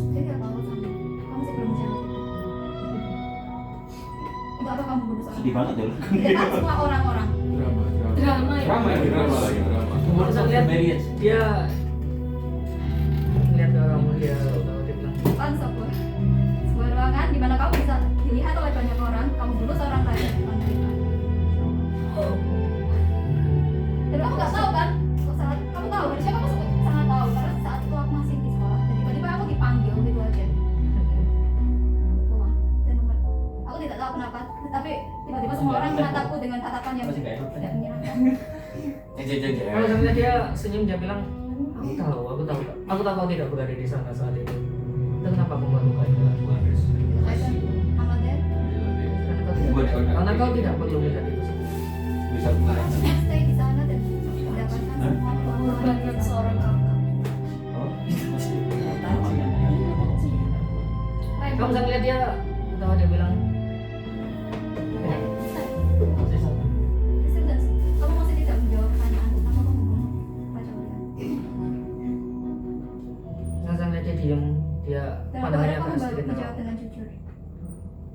Dia nggak tahu sama. Kamu sih belum jawab. Untuk apa kamu bunuh seorang? Sedih banget ya lu. Di depan semua orang-orang. Drama ya. Drama lagi, drama lagi, drama. Kamu bisa lihat Marriage. dia melihat ke kamu, dia bilang Depan sebuah ruangan di mana kamu bisa dilihat oleh banyak orang. Kamu bunuh seorang raja di depan mereka. Dan kamu nggak tahu kan? Saat kamu tahu, harusnya kamu sangat tahu karena saat itu aku masih di sekolah dan tiba-tiba aku dipanggil gitu aja. Pulang. Dan aku tidak tahu kenapa, tapi tiba-tiba semua orang menatapku dengan tatapan yang Masih nggak enak. tidak menyenangkan. kalau saya lihat dia senyum, dia bilang aku tahu kau tidak berada di sana saat itu. Dan kenapa kamu melakukannya? Amat ya. Karena kau tidak perlu melihat itu semua. Bisa Kamu harus stay di sana dan mendapatkan semua Mengorbankan seorang kakak. Kamu bisa lihat dia, tahu dia bilang Kamu masih tidak menjawab pertanyaanku. Kenapa kamu membunuh Raja William? nggak saya lihat dia diem, dia Dan aku padahal harap agak kamu sedikit menjawab terlalu. dengan jujur.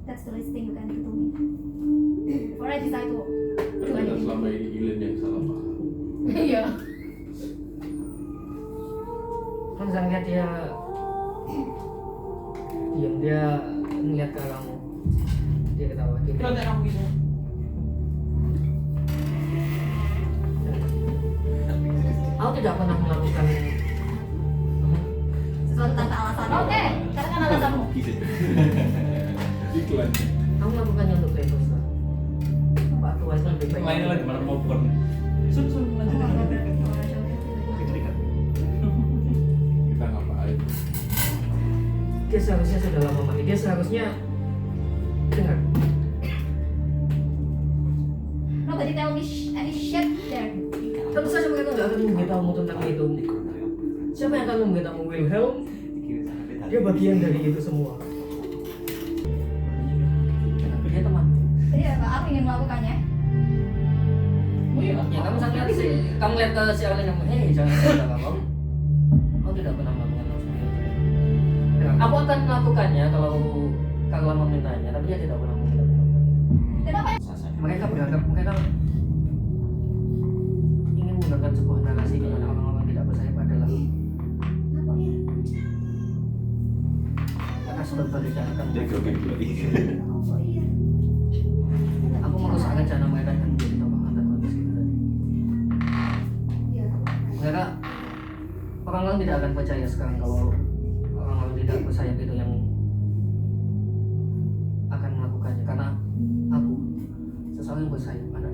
That's the least thing you can do to me. Before I decide to do Ternyata anything. selama ini Ilen yang salah paham. Iya. Kan saya lihat dia diam, dia ngeliat ke kamu, dia ketawa gitu. Kalau kamu gitu. Aku tidak pernah melakukan Sesuatu tanpa alasan. Oke, katakan alasanmu. Iklan. Kamu melakukannya untuk Rekosa. Pak tua itu lebih baik. Mainnya lagi malam mau bukan. Sun lanjut. Kita ngapain? Dia seharusnya sudah lama mati. Dia seharusnya dengar. Nobody tell me any shit there. Tentu saja mereka nggak akan memberitahumu tentang itu. Siapa yang akan memberitahumu? Wilhelm? Dia bagian dari itu semua. Tapi dia teman. Iya, aku ingin melakukannya. Ya kamu sangat sih. Kamu lihat ke si Arlen yang, jangan kamu. Aku tidak pernah melakukan hal seperti itu. Aku akan melakukannya kalau Carla memintanya, tapi dia tidak pernah meminta melakukan itu. Kenapa? Mereka berharap, mereka ingin menggunakan sebuah narasi di mana orang-orang tidak bersayap adalah akan berperdekatan. Aku merusak rencana mereka yang menjadi tokoh antagonis itu tadi. Mereka orang-orang tidak akan percaya sekarang kalau orang-orang tidak bersayap itu yang akan melakukannya, karena aku seseorang yang bersayap ada